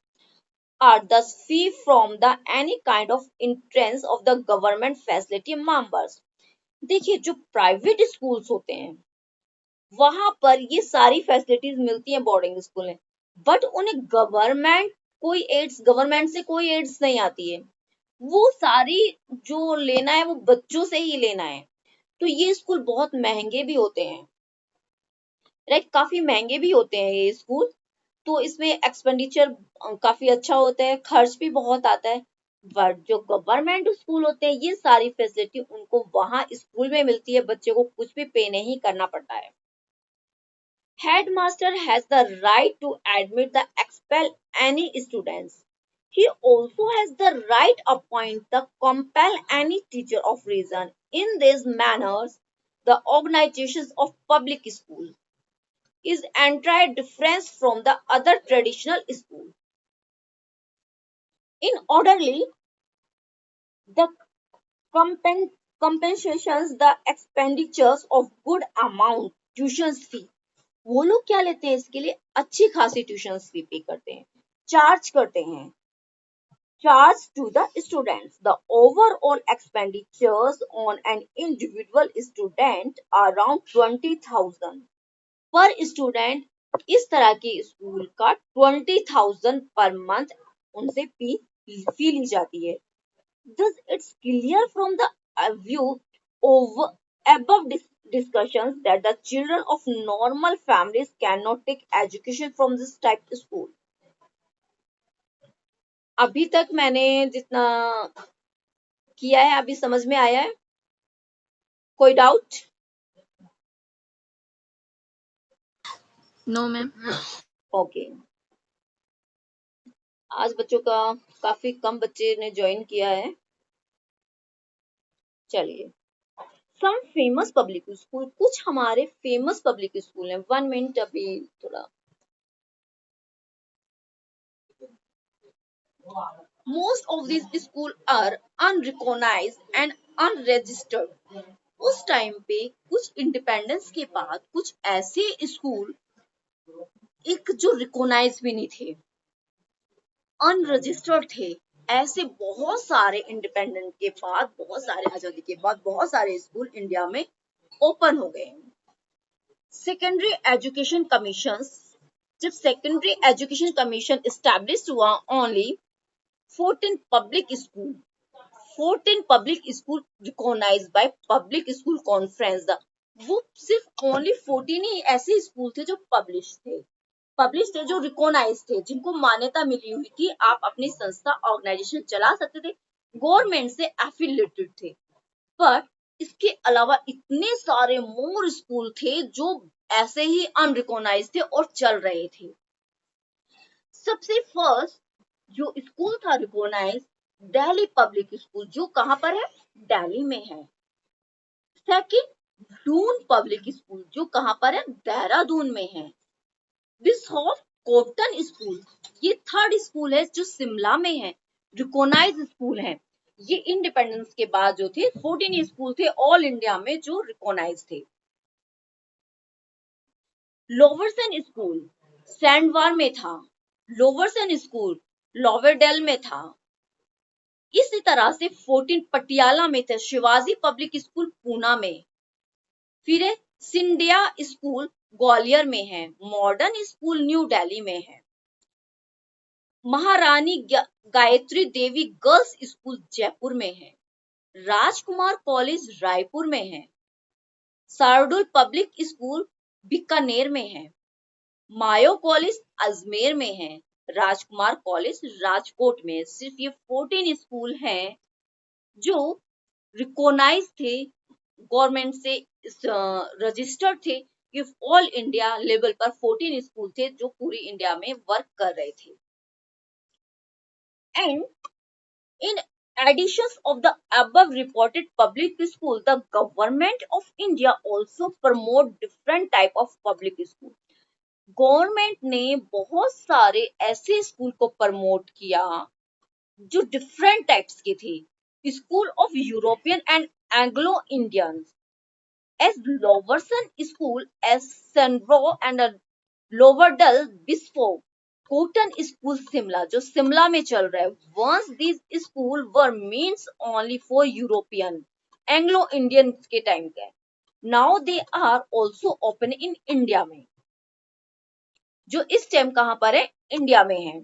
are thus free from the any kind of entrance of the government facility members। देखिए, जो प्राइवेट स्कूल्स होते हैं वहां पर ये सारी फैसिलिटीज मिलती हैं बोर्डिंग स्कूल में, बट उन्हें गवर्नमेंट से कोई एड्स नहीं आती है। वो सारी जो लेना है वो बच्चों से ही लेना है। तो ये स्कूल बहुत महंगे भी होते हैं, राइट, काफी महंगे भी होते हैं ये स्कूल। तो इसमें एक्सपेंडिचर काफी अच्छा होता है, खर्च भी बहुत आता है। बट जो गवर्नमेंट स्कूल होते हैं ये सारी फैसिलिटी उनको वहां स्कूल में मिलती है, बच्चे को कुछ भी पे नहीं करना पड़ता है। Headmaster has the right to admit the expel any students. He also has the right appoint the compel any teacher of reason. In these manners, the organizations of public school is entirely different from the other traditional school. In orderly, the compensations the expenditures of good amount tuition fee, वो लोग क्या लेते हैं इसके लिए? अच्छी खासी ट्यूशन फी पे करते हैं, चार्ज करते हैं। charged to the students. The overall expenditures on an individual student are around 20,000 पर स्टूडेंट. इस तरह के स्कूल का 20,000 पर मंथ उनसे फी ली जाती है. Thus, it's clear from the view of above discussions that the children of normal families cannot take education from this type of school. अभी तक मैंने जितना किया है अभी समझ में आया है? कोई डाउट? No, ma'am. ओके. आज बच्चों का काफी कम बच्चे ने ज्वाइन किया है. चलिए, सम फेमस पब्लिक स्कूल, कुछ हमारे फेमस पब्लिक स्कूल हैं. 1 मिनट, अभी थोड़ा. Most of these schools are unrecognized and unregistered. उस टाइम पे कुछ इंडिपेंडेंस के बाद कुछ ऐसे स्कूल एक जो रिकॉग्नाइज भी नहीं थे, अनरजिस्टर्ड थे. ऐसे बहुत सारे इंडिपेंडेंस के बाद, बहुत सारे आजादी के बाद बहुत सारे स्कूल इंडिया में ओपन हो गए. सेकेंडरी एजुकेशन कमीशन, जब सेकेंडरी एजुकेशन कमीशन एस्टैब्लिश हुआ, only 14 public school recognized by public school conference. वो सिर्फ ओनली 14 ही ऐसे स्कूल थे जो पब्लिश थे, जो रिकॉग्नाइज थे, जिनको मान्यता मिली हुई थी. आप अपनी संस्था ऑर्गेनाइजेशन चला सकते थे, गवर्नमेंट से एफिलिएटेड थे. पर इसके अलावा इतने सारे मोर स्कूल थे जो ऐसे ही अनरिकॉग्नाइज थे और चल रहे थे. सबसे फर्स्ट जो स्कूल था रिकॉग्नाइज, दिल्ली पब्लिक स्कूल, जो कहां पर है? दिल्ली में है. सेकंड, दून पब्लिक स्कूल, जो कहां पर है? देहरादून में है. बिशॉप कॉटन स्कूल, ये थर्ड स्कूल है जो शिमला में है, रिकॉग्नाइज स्कूल है. ये इंडिपेंडेंस के बाद जो थे 14 स्कूल थे ऑल इंडिया में जो रिकॉग्नाइज थे. लोवरसन स्कूल सैंडवार में था. लोवरसन स्कूल लॉवेडेल में था. इसी तरह से 14 पटियाला में थे. शिवाजी पब्लिक स्कूल पूना में. फिर है सिंधिया स्कूल ग्वालियर में है. मॉडर्न स्कूल न्यू दिल्ली में है. महारानी गायत्री देवी गर्ल्स स्कूल जयपुर में है. राजकुमार कॉलेज रायपुर में है. शार्दुल पब्लिक स्कूल बीकानेर में है. मायो कॉलेज अजमेर में है. राजकुमार कॉलेज राजकोट में. सिर्फ ये 14 स्कूल हैं जो रिकॉग्नाइज थे, गवर्नमेंट से रजिस्टर्ड थे. ये ऑल इंडिया लेवल पर 14 स्कूल थे जो पूरी इंडिया में वर्क कर रहे थे. And in addition of the above reported public school, the government of India also promote different type of public school. Government ने बहुत सारे ऐसे स्कूल को प्रमोट किया जो डिफरेंट टाइप्स के थे. School of European and Anglo Indians as लोवरसन school, as Sanawar and Lovedale bishop. Cotton school Shimla, जो शिमला में चल रहा है. Once this school were means only for European Anglo Indian के टाइम का. Now they are also open in India में, जो इस टाइम कहां पर है? इंडिया में है.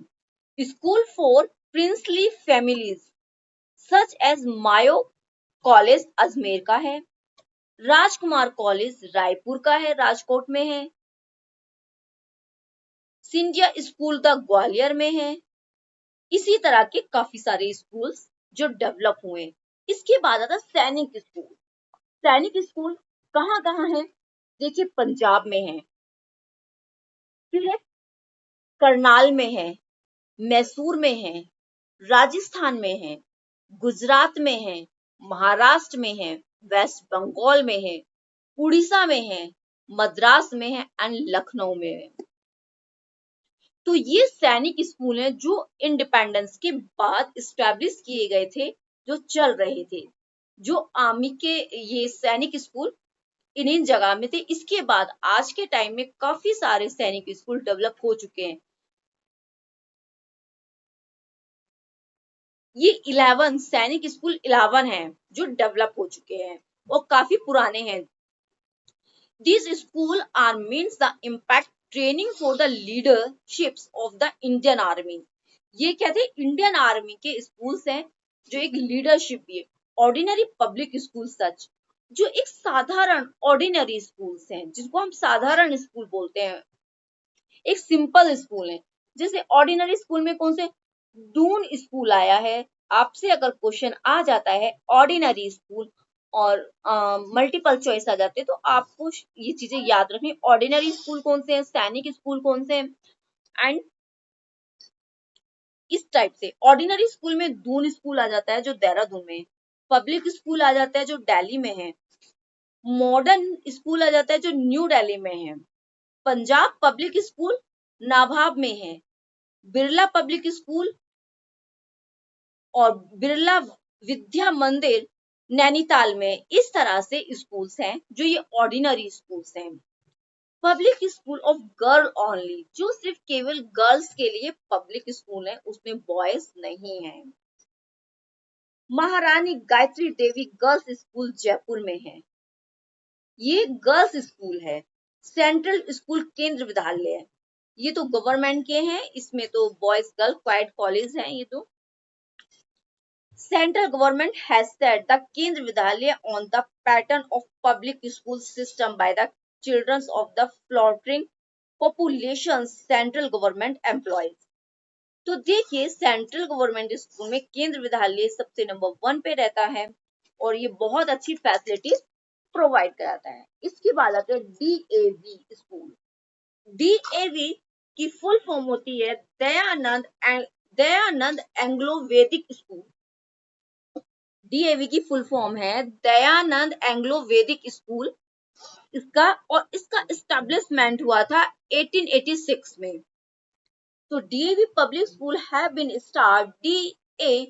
School for princely families such as Mayo college Ajmer का है. राजकुमार कॉलेज रायपुर का है, राजकोट में है. सिंधिया स्कूल द ग्वालियर में है. इसी तरह के काफी सारे स्कूल्स जो डेवलप हुए. इसके बाद आता सैनिक स्कूल. सैनिक स्कूल कहां कहां है? देखिए, पंजाब में है, फिर है करनाल में है, मैसूर में है, राजस्थान में है, गुजरात में है, महाराष्ट्र में है, वेस्ट बंगाल में है, उड़ीसा में है, मद्रास में है एंड लखनऊ में है. तो ये सैनिक स्कूल हैं जो इंडिपेंडेंस के बाद इस्टेब्लिश किए गए थे, जो चल रहे थे. जो आर्मी के ये सैनिक स्कूल इन जगह में थे. इसके बाद आज के टाइम में काफी सारे सैनिक स्कूल डेवलप हो चुके हैं. ये 11 सैनिक स्कूल 11 हैं जो डेवलप हो चुके हैं और काफी पुराने हैं। These schools are means the impact training for the leaderships of the Indian Army। ये क्या थे? इंडियन आर्मी के स्कूल्स हैं जो एक लीडरशिप भी है। ऑर्डिनरी पब्लिक स्कूल सच, जो एक साधारण ऑर्डिनरी स्कूल्स हैं जिसको हम साधारण स्कूल बोलते हैं, एक सिंपल स्कूल है। जैसे ऑर्डिनरी स्कूल में कौन से? दून स्कूल आया है। आपसे अगर क्वेश्चन आ जाता है ऑर्डिनरी स्कूल और मल्टीपल चॉइस आ जाते हैं तो आपको ये चीजें याद रखनी, ऑर्डिनरी स्कूल कौन से हैं, सैनिक स्कूल कौन से हैं। एंड इस टाइप से ऑर्डिनरी स्कूल में दून स्कूल आ जाता है जो देहरादून में है, पब्लिक स्कूल आ जाता है जो दिल्ली में है, मॉडर्न स्कूल आ जाता है जो न्यू दिल्ली में है, पंजाब पब्लिक स्कूल नाभाब में है, बिरला पब्लिक स्कूल और बिरला विद्या मंदिर नैनीताल में। इस तरह से स्कूल्स हैं जो ये ऑर्डिनरी स्कूल्स हैं। Public school of girl only, जो सिर्फ केवल गर्ल्स के लिए पब्लिक स्कूल है, उसमें बॉयज नहीं है। महारानी गायत्री देवी गर्ल्स स्कूल जयपुर में है, ये गर्ल्स स्कूल है। सेंट्रल स्कूल केंद्र विद्यालय है, ये तो गवर्नमेंट के हैं, इसमें तो बॉयज गर्ल क्वाइट कॉलेज हैं। ये तो Central government has set the Kendra Vidyalaya on the pattern of public school system by the children of the flourishing populations central government employs। तो देखिए सेंट्रल गवर्नमेंट स्कूल में केंद्र विद्यालय सबसे नंबर 1 पे रहता है और ये बहुत अच्छी फैसिलिटी प्रोवाइड कराता है। इसके बाद आते हैं डीएवी स्कूल। डीएवी की फुल फॉर्म होती है Dayanand Anglo Vedic school. DAV की फुल फॉर्म है दयानंद एंग्लो वैदिक स्कूल। इसका एस्टेब्लिशमेंट हुआ था 1886 में। तो DAV public school have been start DA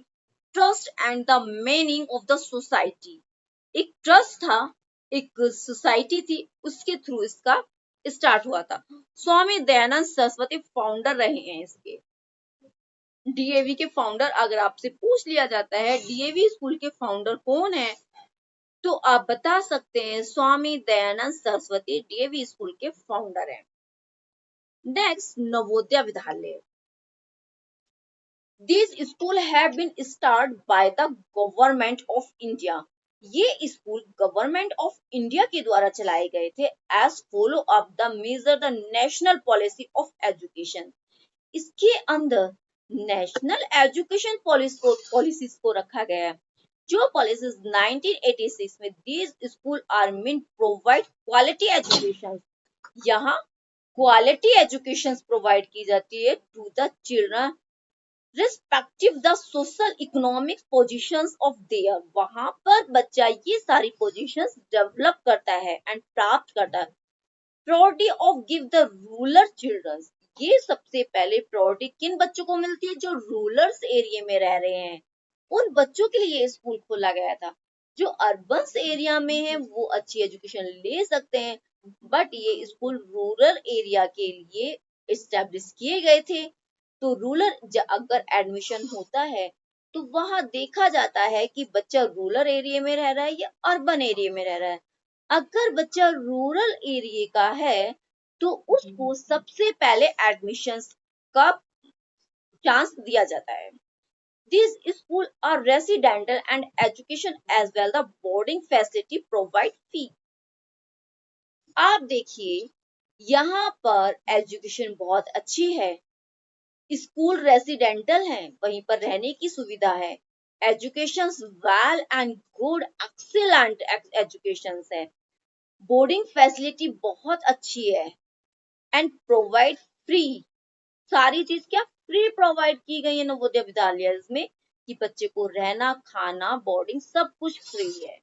trust and the meaning of the society. एक ट्रस्ट था, एक सोसाइटी थी, उसके थ्रू इसका स्टार्ट हुआ था। स्वामी दयानंद सरस्वती फाउंडर रहे हैं इसके। डीएवी के फाउंडर अगर आपसे पूछ लिया जाता है डीएवी स्कूल के फाउंडर कौन है, तो आप बता सकते हैं स्वामी दयानंद सरस्वती डीएवी स्कूल के फाउंडर हैं। Next Navodaya Vidyalaya. These schools have been started by the government of India। ये स्कूल गवर्नमेंट ऑफ इंडिया के द्वारा चलाए गए थे as follow up the major the national policy of education. इसके अंदर नेशनल एजुकेशन पॉलिसीज को रखा गया है। जो पॉलिसीज 1986 में these school are mean provide quality education. यहाँ क्वालिटी एजुकेशन प्रोवाइड की जाती है to the children respective the social economic positions of their. वहां पर बच्चा ये सारी पोजीशंस डेवलप करता है एंड प्राप्त करता है। Priority of give the rural children. ये सबसे पहले प्रायोरिटी किन बच्चों को मिलती है? जो रूरल एरिया में रह रहे हैं, उन बच्चों के लिए स्कूल खोला गया था। जो अर्बन एरिया में है वो अच्छी एजुकेशन ले सकते हैं, बट ये स्कूल रूरल एरिया के लिए एस्टेब्लिश किए गए थे। तो रूरल अगर एडमिशन होता है तो वहां देखा जाता है कि बच्चा रूरल एरिया में रह रहा है या अर्बन एरिया में रह रहा है। अगर बच्चा रूरल एरिया का है तो उसको सबसे पहले एडमिशन का चांस दिया जाता है। These schools are residential and education as well the boarding facility provide fee। आप देखिए यहाँ पर एजुकेशन बहुत अच्छी है, स्कूल रेसिडेंटल है, वहीं पर रहने की सुविधा है, education well and good excellent education है, बोर्डिंग फैसिलिटी बहुत अच्छी है एंड प्रोवाइड फ्री। सारी चीज क्या फ्री प्रोवाइड की गई है नवोदय विद्यालय में कि बच्चे को रहना खाना बोर्डिंग सब कुछ फ्री है,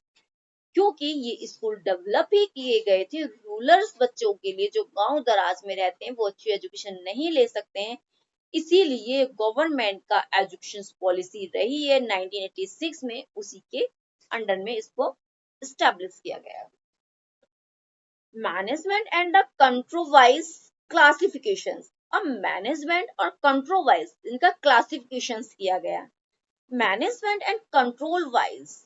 क्योंकि ये स्कूल डेवलप ही किए गए थे रूरल बच्चों के लिए। जो गांव दराज में रहते हैं वो अच्छी एजुकेशन नहीं ले सकते हैं, इसीलिए गवर्नमेंट का एजुकेशन पॉलिसी रही है 1986 में, उसी के अंडर में इसको एस्टेब्लिश किया गया। Management and the control wise classifications. अब मैनेजमेंट और कंट्रोल वाइज इनका क्लासिफिकेशंस किया गया। Management and control wise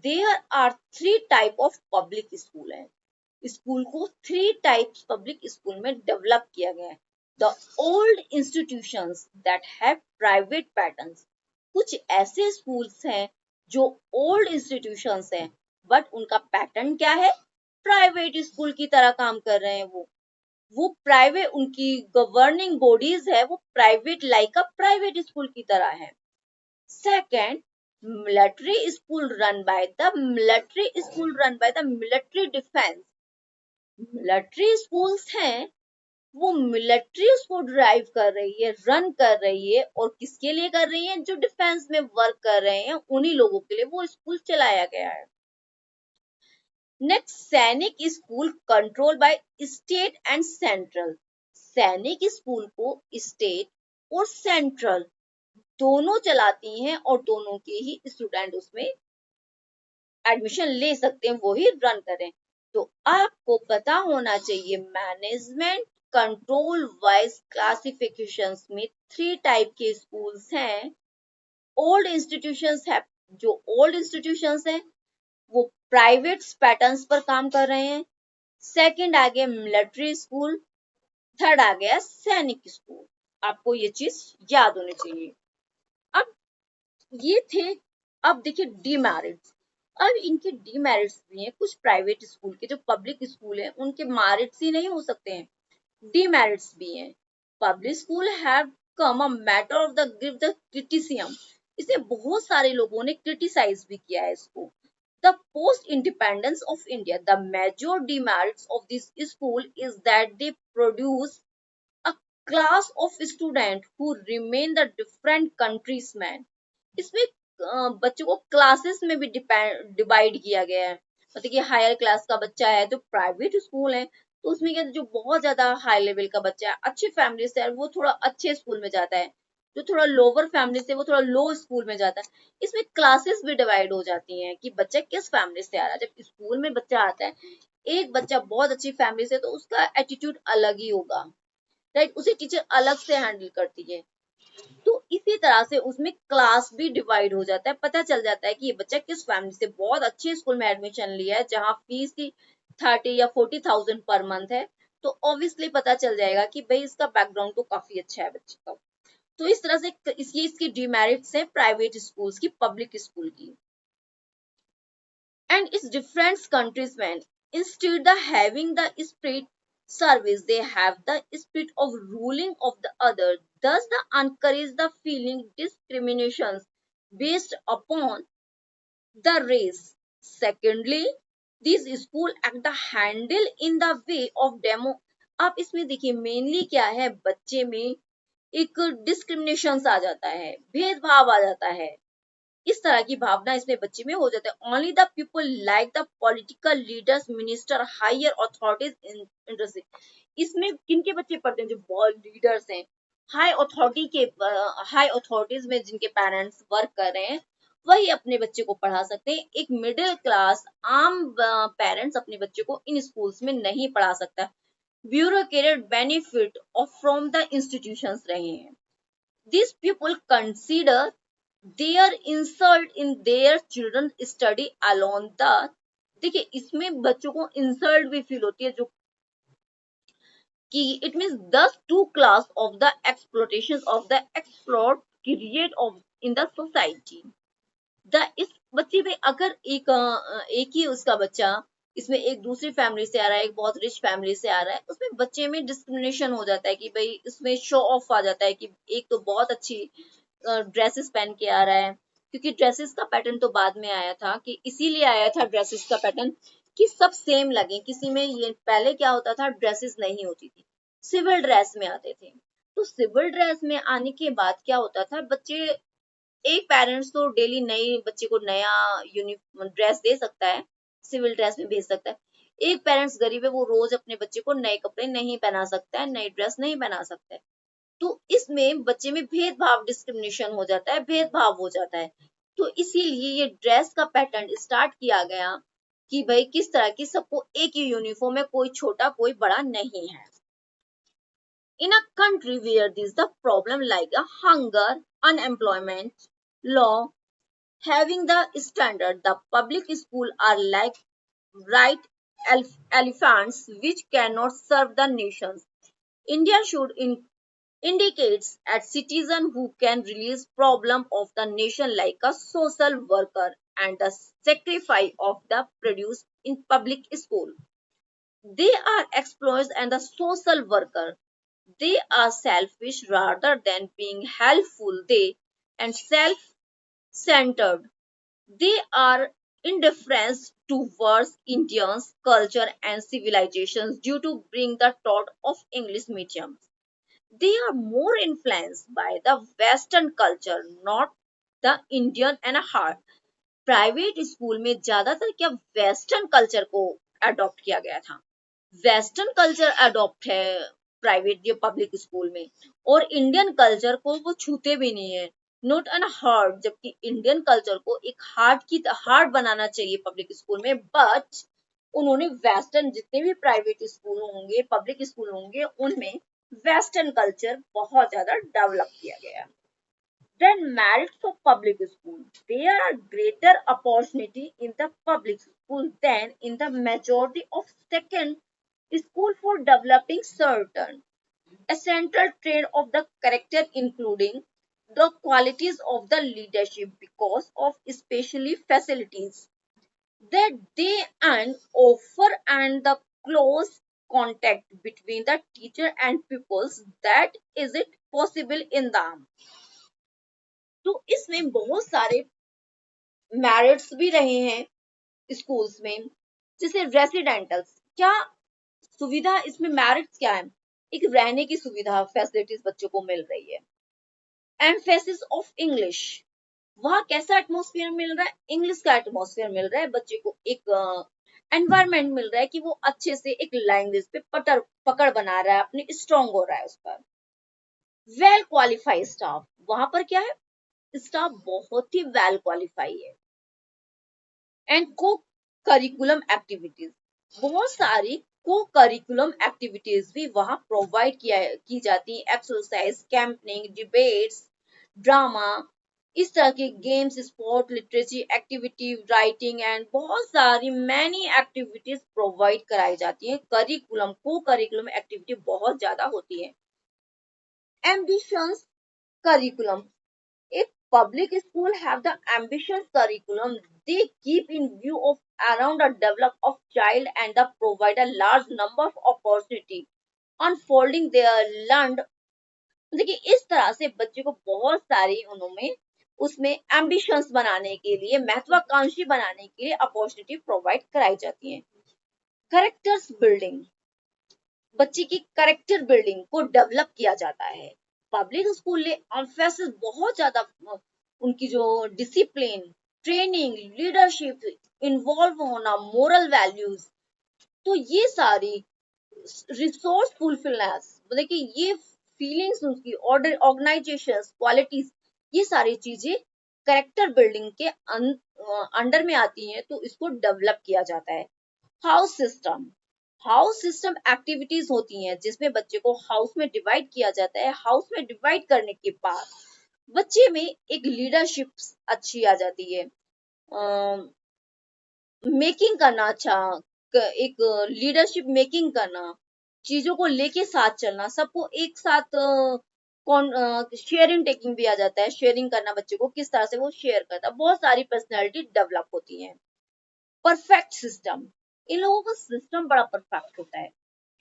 there are three type of public school है। स्कूल को थ्री टाइप्स पब्लिक स्कूल में डेवलप किया गया है। The old institutions that have private patterns, कुछ ऐसे स्कूल्स हैं जो ओल्ड इंस्टीट्यूशंस हैं बट उनका पैटर्न क्या है, प्राइवेट स्कूल की तरह काम कर रहे हैं। वो प्राइवेट, उनकी गवर्निंग बॉडीज है वो private like a private school की तरह है। Second, military school run by the military defense। Military schools हैं वो मिलिट्री उसको ड्राइव कर रही है, रन कर रही है, और किसके लिए कर रही है, जो डिफेंस में वर्क कर रहे हैं उन्हीं लोगों के लिए वो स्कूल चलाया गया है। नेक्स्ट, सैनिक school control by state and central. सैनिक स्कूल को स्टेट और सेंट्रल दोनों चलाती हैं और दोनों के ही स्टूडेंट उसमें एडमिशन ले सकते हैं, वो ही रन करें। तो आपको पता होना चाहिए मैनेजमेंट कंट्रोल वाइज क्लासिफिकेशंस में थ्री टाइप के स्कूल्स हैं। ओल्ड इंस्टीट्यूशंस है, जो ओल्ड इंस्टीट्यूशंस हैं वो प्राइवेट पैटर्न्स पर काम कर रहे हैं। सेकंड आ गया मिलिट्री स्कूल, थर्ड आ गया सैनिक स्कूल। आपको ये चीज याद होनी चाहिए। अब ये थे, अब देखिए डीमेरिट्स। अब इनके डीमेरिट्स भी हैं, कुछ प्राइवेट स्कूल के जो पब्लिक स्कूल है उनके मेरिट्स ही नहीं हो सकते हैं, डीमेरिट्स भी हैं। Public school have come a matter of the give the criticism, इसे बहुत सारे लोगों ने क्रिटिसाइज भी किया है इसको। The post independence of India, the major demerits of this school is that they produce a class of student who remain the different countries man। इसमें बच्चों को क्लासेस में भी डिवाइड किया गया है। मतलब कि हायर क्लास का बच्चा है तो प्राइवेट स्कूल है तो उसमें क्या, जो बहुत ज्यादा हाई लेवल का बच्चा है, अच्छी फैमिली से है, वो थोड़ा अच्छे स्कूल में जाता है। जो थोड़ा लोअर फैमिली से वो थोड़ा लो स्कूल में जाता है। इसमें क्लासेस भी डिवाइड हो जाती हैं कि बच्चा किस फैमिली से आ रहा है। जब स्कूल में बच्चा आता है, एक बच्चा बहुत अच्छी फैमिली से, तो उसका एटीट्यूड अलग ही होगा, राइट, उसे टीचर अलग से हैंडल करती है। तो इसी तरह से उसमें क्लास भी डिवाइड हो जाता है, पता चल जाता है कि ये बच्चा किस फैमिली से, बहुत अच्छे स्कूल में एडमिशन लिया है जहाँ फीस ही 30 या 40,000 पर मंथ है, तो ऑब्वियसली पता चल जाएगा कि भाई इसका बैकग्राउंड तो काफी अच्छा है बच्चे का। तो इस तरह से इसकी डिमेरिट्स है प्राइवेट स्कूल्स की पब्लिक स्कूल की। And its different countries when instead of having the spirit service they have the spirit of ruling of the other, thus the encourage the feeling discriminations based upon the race। Secondly, these school act the handle in the way of demo। आप इसमें देखिए मेनली क्या है, बच्चे में एक डिस्क्रिमिनेशन आ जाता है, भेदभाव आ जाता है, इस तरह की भावना इसमें बच्चे में हो जाता है। Only the people like the political leaders minister higher authorities interest. इसमें किनके बच्चे पढ़ते हैं, जो बहुत लीडर्स हैं, हाई अथॉरिटी के, हाई अथॉरिटीज में जिनके पेरेंट्स वर्क कर रहे हैं, वही अपने बच्चे को पढ़ा सकते हैं। एक मिडिल क्लास आम पेरेंट्स अपने बच्चे को इन स्कूल्स में नहीं पढ़ा सकता। Bureaucrat benefit of from the institutions रहे हैं। These people consider their insult in their children study alone the। देखिए इसमें बच्चों को इंसल्ट भी फील होती है, जो कि it means this to class of the exploitation of the explore create of in the society. The इस बच्चे में अगर एक ही उसका बच्चा इसमें एक दूसरी फैमिली से आ रहा है, एक बहुत रिच फैमिली से आ रहा है, उसमें बच्चे में डिस्क्रिमिनेशन हो जाता है कि भाई इसमें शो ऑफ आ जाता है कि एक तो बहुत अच्छी ड्रेसेस पहन के आ रहा है, क्योंकि ड्रेसेस का पैटर्न तो बाद में आया था, कि इसीलिए आया था ड्रेसेस का पैटर्न कि सब सेम लगे। किसी में ये पहले क्या होता था, ड्रेसेस नहीं होती थी, सिविल ड्रेस में आते थे। तो सिविल ड्रेस में आने के बाद क्या होता था, बच्चे, एक पेरेंट्स तो डेली नई बच्चे को नया यूनिफॉर्म ड्रेस दे सकता है, सिविल ड्रेस में भेज सकता है। एक पेरेंट्स गरीब है, वो रोज अपने बच्चे को नए कपड़े नहीं पहना सकता है, नई ड्रेस नहीं पहना सकता है। तो इसमें बच्चे में भेदभाव, डिस्क्रिमिनेशन हो जाता है, भेदभाव हो जाता है। तो इसीलिए ये ड्रेस का पैटर्न स्टार्ट किया गया कि भाई किस तरह की सबको एक ही यूनिफॉर्म है, कोई छोटा कोई बड़ा नहीं है। In a country where this the problem like a hunger, unemployment, law having the standard. The public school are like right elephants which cannot serve the nations. India should indicates at citizen who can release problem of the nation like a social worker and the sacrifice of the produce in public school. They are exploits and the social worker. They are selfish rather than being helpful. They and self-centered. They are indifference towards Indians' culture and civilizations due to bring the thought of English medium. They are more influenced by the Western culture, not the Indian and heart. Private school में ज्यादातर क्या वेस्टर्न कल्चर को अडॉप्ट किया गया था। वेस्टर्न कल्चर अडॉप्ट है प्राइवेट या पब्लिक स्कूल में, और इंडियन कल्चर को वो छूते भी नहीं है, नॉट एन हार्ट। जबकि इंडियन कल्चर को एक हार्ट बनाना चाहिए पब्लिक स्कूल में, बट उन्होंने वेस्टर्न जितने भी प्राइवेट स्कूल होंगे पब्लिक स्कूल होंगे उनमें वेस्टर्न कल्चर बहुत ज्यादा डेवलप किया गया। Then merits of public school. There are greater opportunity in the public school than in the majority of second school for developing certain essential trait of the character, including the qualities of the leadership because of especially facilities that they and offer and the close contact between the teacher and pupils that is it possible in them। तो इसमें बहुत सारे मेरिट्स भी रहे हैं स्कूल्स में, जैसे रेसिडेंटल्स। क्या सुविधा इसमें मेरिट्स क्या है? एक रहने की सुविधा फैसिलिटीज बच्चों को मिल रही है। एम्फेसिस ऑफ इंग्लिश, वहां कैसा एटमॉस्फेयर मिल रहा है? इंग्लिश का एटमॉस्फेयर मिल रहा है, बच्चे को एक एनवायरमेंट मिल रहा है कि वो अच्छे से एक लैंग्वेज पे पकड़ बना रहा है, अपनी स्ट्रांग हो रहा है उस पर। वेल क्वालिफाइड स्टाफ, वहां पर क्या है? स्टाफ बहुत ही वेल क्वालिफाई है। एंड को करिकुलम एक्टिविटीज, बहुत सारी को करिकुलम एक्टिविटीज भी वहां प्रोवाइड की जाती है। एक्सरसाइज, कैंपिंग, डिबेट्स, ड्रामा, इस तरह के games, sport, literacy activity, writing and बहुत सारी मैनी एक्टिविटीज प्रोवाइड कराई जाती है। करिकुलम को करिकुलम एक्टिविटी बहुत ज्यादा होती है। Ambitions curriculum. If public school have the ambitious curriculum, they keep in view of around the develop of child and the provide a large number of opportunity unfolding their learned। देखिए इस तरह से बच्चे को बहुत सारी उन्होंने उसमें एम्बिशंस बनाने के लिए, महत्वाकांक्षी बनाने के लिए अपॉर्चुनिटी प्रोवाइड कराई जाती है। करेक्टर्स बिल्डिंग, बच्चे की करेक्टर बिल्डिंग को डेवलप किया जाता है। पब्लिक स्कूल ने एम्फेसिस बहुत ज्यादा उनकी जो डिसिप्लिन, ट्रेनिंग, लीडरशिप, इन्वॉल्व होना, मोरल वैल्यूज, तो ये सारी रिसोर्स फुलफिलनेस, मतलब कि ये फीलिंग्स उनकी, ऑर्डर, ऑर्गेनाइजेशन, क्वालिटीज, ये सारी चीजें करेक्टर बिल्डिंग के अंडर में आती हैं, तो इसको डेवलप किया जाता है। House system, house system activities होती हैं जिसमें बच्चे को हाउस में डिवाइड किया जाता है। हाउस में डिवाइड करने के बाद बच्चे में एक लीडरशिप अच्छी आ जाती है, मेकिंग करना अच्छा, एक लीडरशिप मेकिंग करना, चीजों को लेके साथ चलना, सबको एक साथ शेयरिंग टेकिंग भी आ जाता है। शेयरिंग करना, बच्चे को किस तरह से वो शेयर करता है, बहुत सारी पर्सनैलिटी डेवलप होती है। परफेक्ट सिस्टम, इन लोगों का सिस्टम बड़ा परफेक्ट होता है,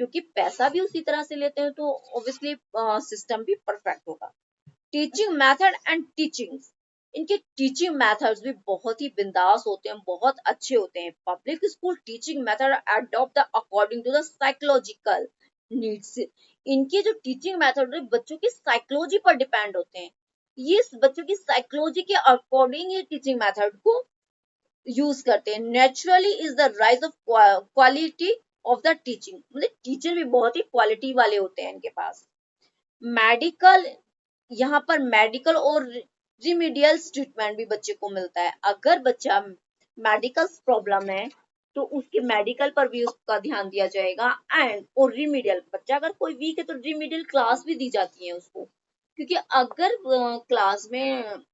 क्योंकि पैसा भी उसी तरह से लेते हैं, तो ऑब्वियसली सिस्टम भी परफेक्ट होगा। टीचिंग मेथड एंड टीचिंग्स, इनके टीचिंग मेथड्स भी बहुत ही बिंदास होते हैं, बहुत अच्छे होते हैं। Public school teaching method adopt the according to the psychological needs, इनके जो टीचिंग मेथड बच्चों की साइकोलॉजी पर डिपेंड होते हैं। ये बच्चों की साइकोलॉजी के अकॉर्डिंग ये टीचिंग मेथड को यूज करते हैं। Naturally is the rise of quality of the teaching, मतलब टीचर भी बहुत ही क्वालिटी वाले होते हैं इनके पास। मेडिकल, यहाँ पर मेडिकल और रिमीडियल ट्रीटमेंट भी बच्चे को मिलता है। अगर बच्चा मेडिकल प्रॉब्लम है तो उसके मेडिकल पर भी उसका ध्यान दिया जाएगा। एंड और रिमीडियल, बच्चा अगर कोई वीक है तो रिमीडियल क्लास भी दी जाती है उसको। क्योंकि अगर क्लास में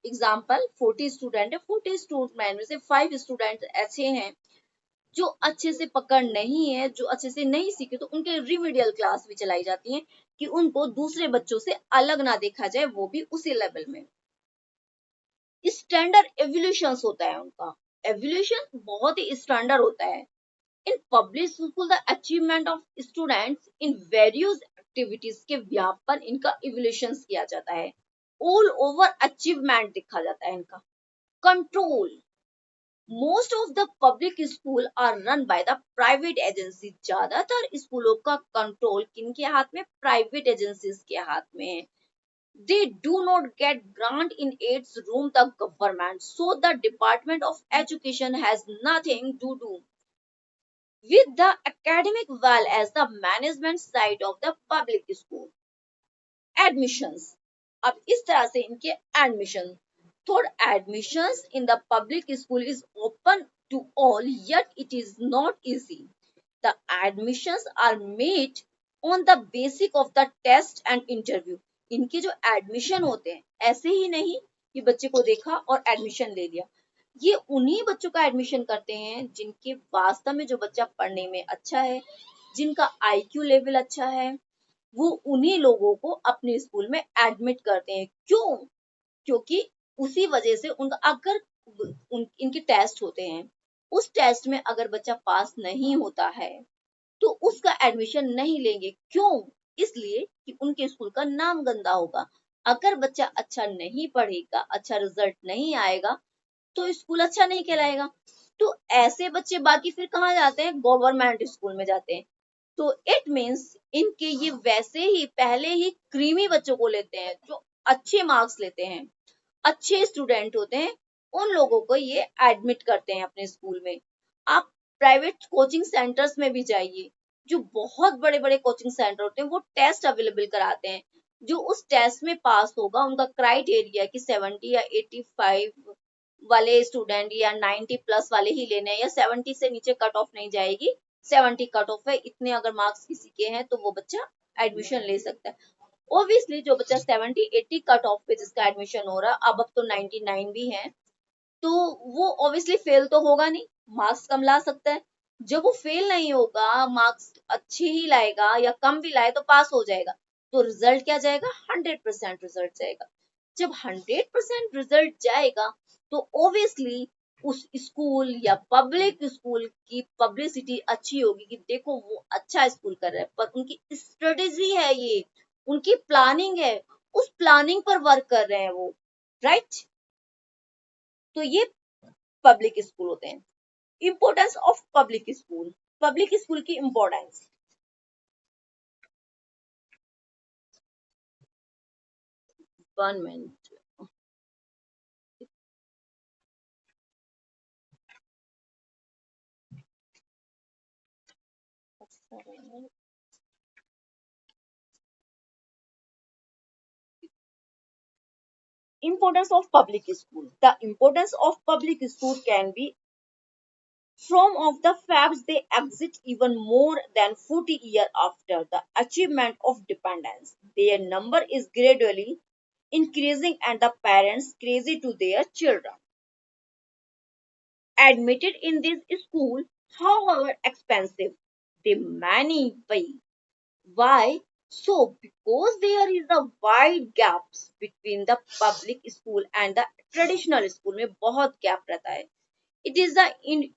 एग्जाम्पल 40 स्टूडेंट है, 40 स्टूडेंट में से 5 स्टूडेंट ऐसे हैं जो अच्छे से पकड़ नहीं है, जो अच्छे से नहीं सीखे, तो उनके रिमीडियल क्लास भी चलाई जाती है कि उनको दूसरे बच्चों से अलग ना देखा जाए, वो भी उसी लेवल में। स्टैंडर्ड एवोल्यूशन होता है उनका, एवोल्यूशन बहुत ही स्टैंडर्ड होता है। इन public school the achievement of students in various activities के व्यापन इनका इवोल्यूशन किया जाता है, ऑल ओवर अचीवमेंट देखा जाता है इनका। Control, most of the public school are run by the private agency, ज्यादातर स्कूलों का कंट्रोल किनके हाथ में, प्राइवेट एजेंसीज के हाथ में है। They do not get grant in its room the government, so the Department of Education has nothing to do with the academic well as the management side of the public school. Admissions, अब इस तरह से इनके admission, third admissions in the public school is open to all, yet it is not easy. The admissions are made on the basis of the test and interview. इनके जो एडमिशन होते हैं ऐसे ही नहीं कि बच्चे को देखा और एडमिशन ले लिया, ये उन्हीं बच्चों का एडमिशन करते हैं जिनके वास्तव में जो बच्चा पढ़ने में अच्छा है, जिनका आईक्यू लेवल अच्छा है, वो उन्हीं लोगों को अपने स्कूल में एडमिट करते हैं। क्यों? क्योंकि उसी वजह से उनका अगर इनके टेस्ट होते हैं, उस टेस्ट में अगर बच्चा पास नहीं होता है तो उसका एडमिशन नहीं लेंगे। क्यों? इसलिए कि उनके स्कूल का नाम गंदा होगा। अगर बच्चा अच्छा नहीं पढ़ेगा, अच्छा रिजल्ट नहीं आएगा, तो स्कूल अच्छा नहीं कहलाएगा। तो ऐसे बच्चे बाकी फिर कहाँ जाते हैं, गवर्नमेंट स्कूल में जाते हैं। तो इट मीन्स इनके ये वैसे ही पहले ही क्रीमी बच्चों को लेते हैं जो अच्छे मार्क्स लेते हैं, अच्छे स्टूडेंट होते हैं, उन लोगों को ये एडमिट करते हैं अपने स्कूल में। आप प्राइवेट कोचिंग सेंटर्स में भी जाइए, जो बहुत बड़े बड़े कोचिंग सेंटर होते हैं, वो टेस्ट अवेलेबल कराते हैं। जो उस टेस्ट में पास होगा, उनका क्राइटेरिया कि 70 या 85 वाले स्टूडेंट या 90 प्लस वाले ही लेने हैं, या 70 से नीचे कट ऑफ नहीं जाएगी, 70 कट ऑफ है, इतने अगर मार्क्स किसी के हैं तो वो बच्चा एडमिशन ले सकता है। ऑब्वियसली जो बच्चा 70-80 कट ऑफ पे जिसका एडमिशन हो रहा है, अब तो 99 भी है, तो वो ऑब्वियसली फेल तो होगा नहीं, मार्क्स कम ला सकता है। जब वो फेल नहीं होगा, मार्क्स अच्छे ही लाएगा या कम भी लाए तो पास हो जाएगा, तो रिजल्ट क्या जाएगा, 100% रिजल्ट जाएगा। जब 100% रिजल्ट जाएगा तो ऑब्वियसली उस स्कूल या पब्लिक स्कूल की पब्लिसिटी अच्छी होगी कि देखो वो अच्छा स्कूल कर रहा है, पर उनकी स्ट्रेटेजी है, ये उनकी प्लानिंग है, उस प्लानिंग पर वर्क कर रहे हैं वो, राइट। तो ये पब्लिक स्कूल होते हैं। Importance of public school, public school की importance, 1 minute. Importance of public school, the importance of public school can be from of the facts they exist even more than 40 years after the achievement of dependence. Their number is gradually increasing and the parents crazy to their children admitted in this school, however expensive they many pay. Why? So, because there is a wide gaps between the public school and the traditional school में बहुत gap रहता है. It is the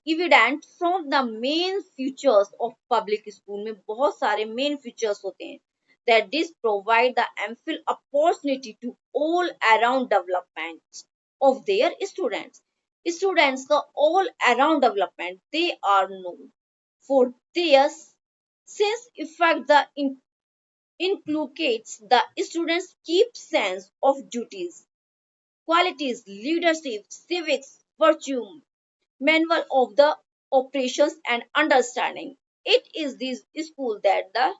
evident from the main features of public school में बहुत सारे main features होते हैं that this provide the ample opportunity to all around development of their students. Students का all around development, they are known for their sense effect the inculcates the students keep sense of duties, qualities, leadership, civics, virtue, manual of the operations and understanding. It is this school that the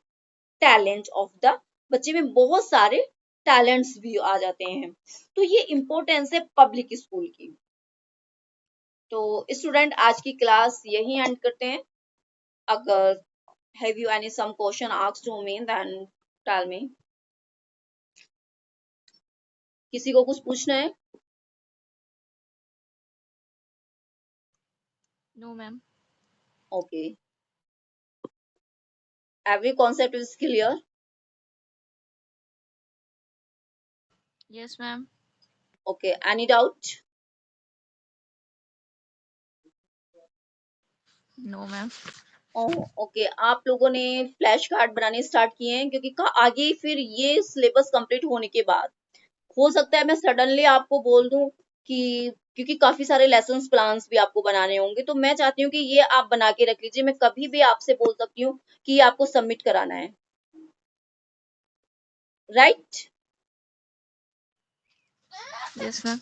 talent of the बच्चे में बहुत सारे टैलेंट्स भी आ जाते हैं। तो ये इम्पोर्टेंस है पब्लिक स्कूल की। तो स्टूडेंट आज की क्लास यही एंड करते हैं। अगर have you any some question asked to me then tell me. किसी को कुछ पूछना है? No, ma'am. Okay, every concept is clear? Yes, ma'am. Okay, any doubt? No, ma'am. Okay, आप लोगों ने फ्लैश कार्ड बनाने स्टार्ट किए हैं, क्योंकि आगे फिर ये सिलेबस कंप्लीट होने के बाद हो सकता है मैं सडनली आपको बोल दूं कि, क्योंकि काफी सारे लेसन प्लान्स भी आपको बनाने होंगे, तो मैं चाहती हूँ कि ये आप बना के रख लीजिए। मैं कभी भी आपसे बोल सकती हूँ कि ये आपको सबमिट कराना है, राइट? Yes, ma'am.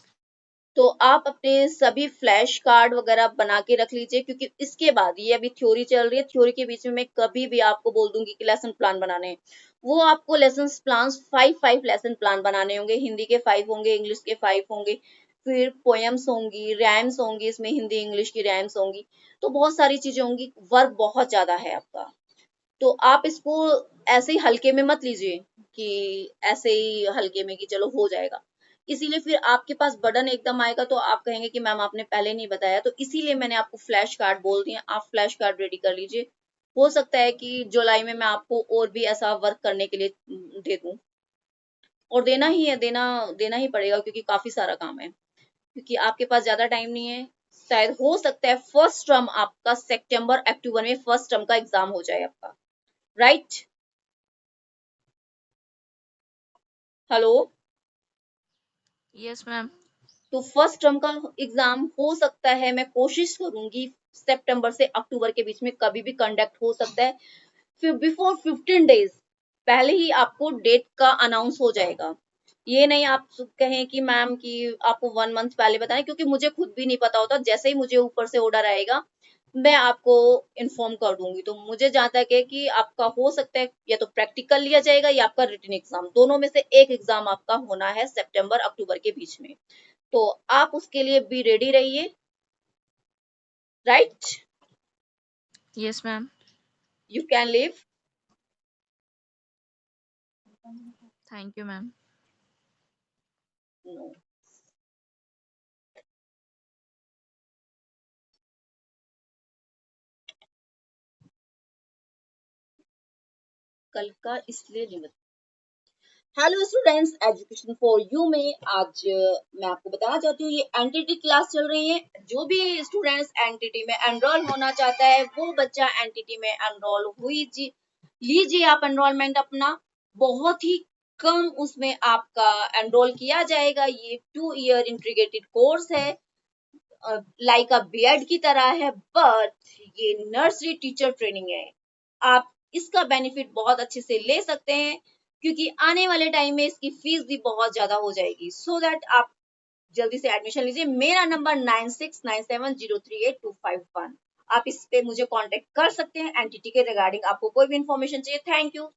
तो आप अपने सभी फ्लैश कार्ड वगैरह बना के रख लीजिए, क्योंकि इसके बाद ये अभी थ्योरी चल रही है, थ्योरी के बीच में मैं कभी भी आपको बोल दूंगी कि लेसन प्लान बनाने हैं, वो आपको लेसन प्लान 5 लेसन प्लान बनाने होंगे। हिंदी के 5 होंगे, इंग्लिश के 5 होंगे, फिर पोएम्स होंगी, रैम्स होंगी, इसमें हिंदी इंग्लिश की रैम्स होंगी, तो बहुत सारी चीजें होंगी। वर्क बहुत ज्यादा है आपका, तो आप इसको ऐसे ही हल्के में मत लीजिए कि ऐसे ही हल्के में कि चलो हो जाएगा। इसीलिए फिर आपके पास बर्डन एकदम आएगा तो आप कहेंगे कि मैम आपने पहले नहीं बताया, तो इसीलिए मैंने आपको फ्लैश कार्ड बोल दिए, आप फ्लैश कार्ड रेडी कर लीजिए। हो सकता है कि जुलाई में मैं आपको और भी ऐसा वर्क करने के लिए दे दूं, और देना ही है, देना ही पड़ेगा, क्योंकि काफी सारा काम है, क्योंकि आपके पास ज्यादा टाइम नहीं है। शायद हो सकता है फर्स्ट टर्म आपका सितंबर अक्टूबर में फर्स्ट टर्म का एग्जाम हो जाए आपका, राइट? हेलो? Yes, ma'am. तो फर्स्ट टर्म का एग्जाम हो सकता है, मैं कोशिश करूंगी सितंबर से अक्टूबर के बीच में कभी भी कंडक्ट हो सकता है। फिर बिफोर 15 डेज पहले ही आपको डेट का अनाउंस हो जाएगा। ये नहीं आप कहें कि मैम कि आपको 1 मंथ पहले बताएं, क्योंकि मुझे खुद भी नहीं पता होता। जैसे ही मुझे ऊपर से ऑर्डर आएगा मैं आपको इन्फॉर्म कर दूंगी। तो मुझे जहां तक है कि आपका हो सकता है या तो प्रैक्टिकल लिया जाएगा या आपका रिटन एग्जाम, दोनों में से एक एग्जाम आपका होना है सितंबर अक्टूबर के बीच में। तो आप उसके लिए भी रेडी रहिए, right? Yes, ma'am. You can leave. Thank you, ma'am. No, कल का इसलिए नहीं बता। Hello students, education for you में आज मैं आपको बताना चाहती हूँ, ये एनटीटी क्लास चल रही है। जो भी स्टूडेंट्स एनटीटी में एनरोल होना चाहता है वो बच्चा एनटीटी में एनरोल हुई जी लीजिए आप एनरोलमेंट अपना। बहुत ही कम उसमें आपका एनरोल किया जाएगा। ये 2 ईयर इंटीग्रेटेड कोर्स है, लाइक अ बीएड की तरह है, बट ये नर्सरी टीचर ट्रेनिंग है। आप इसका बेनिफिट बहुत अच्छे से ले सकते हैं, क्योंकि आने वाले टाइम में इसकी फीस भी बहुत ज्यादा हो जाएगी। सो दैट आप जल्दी से एडमिशन लीजिए। मेरा नंबर 9697038251। आप इस पे मुझे कांटेक्ट कर सकते हैं एनटीटी के रिगार्डिंग। आपको कोई भी इंफॉर्मेशन चाहिए। Thank you.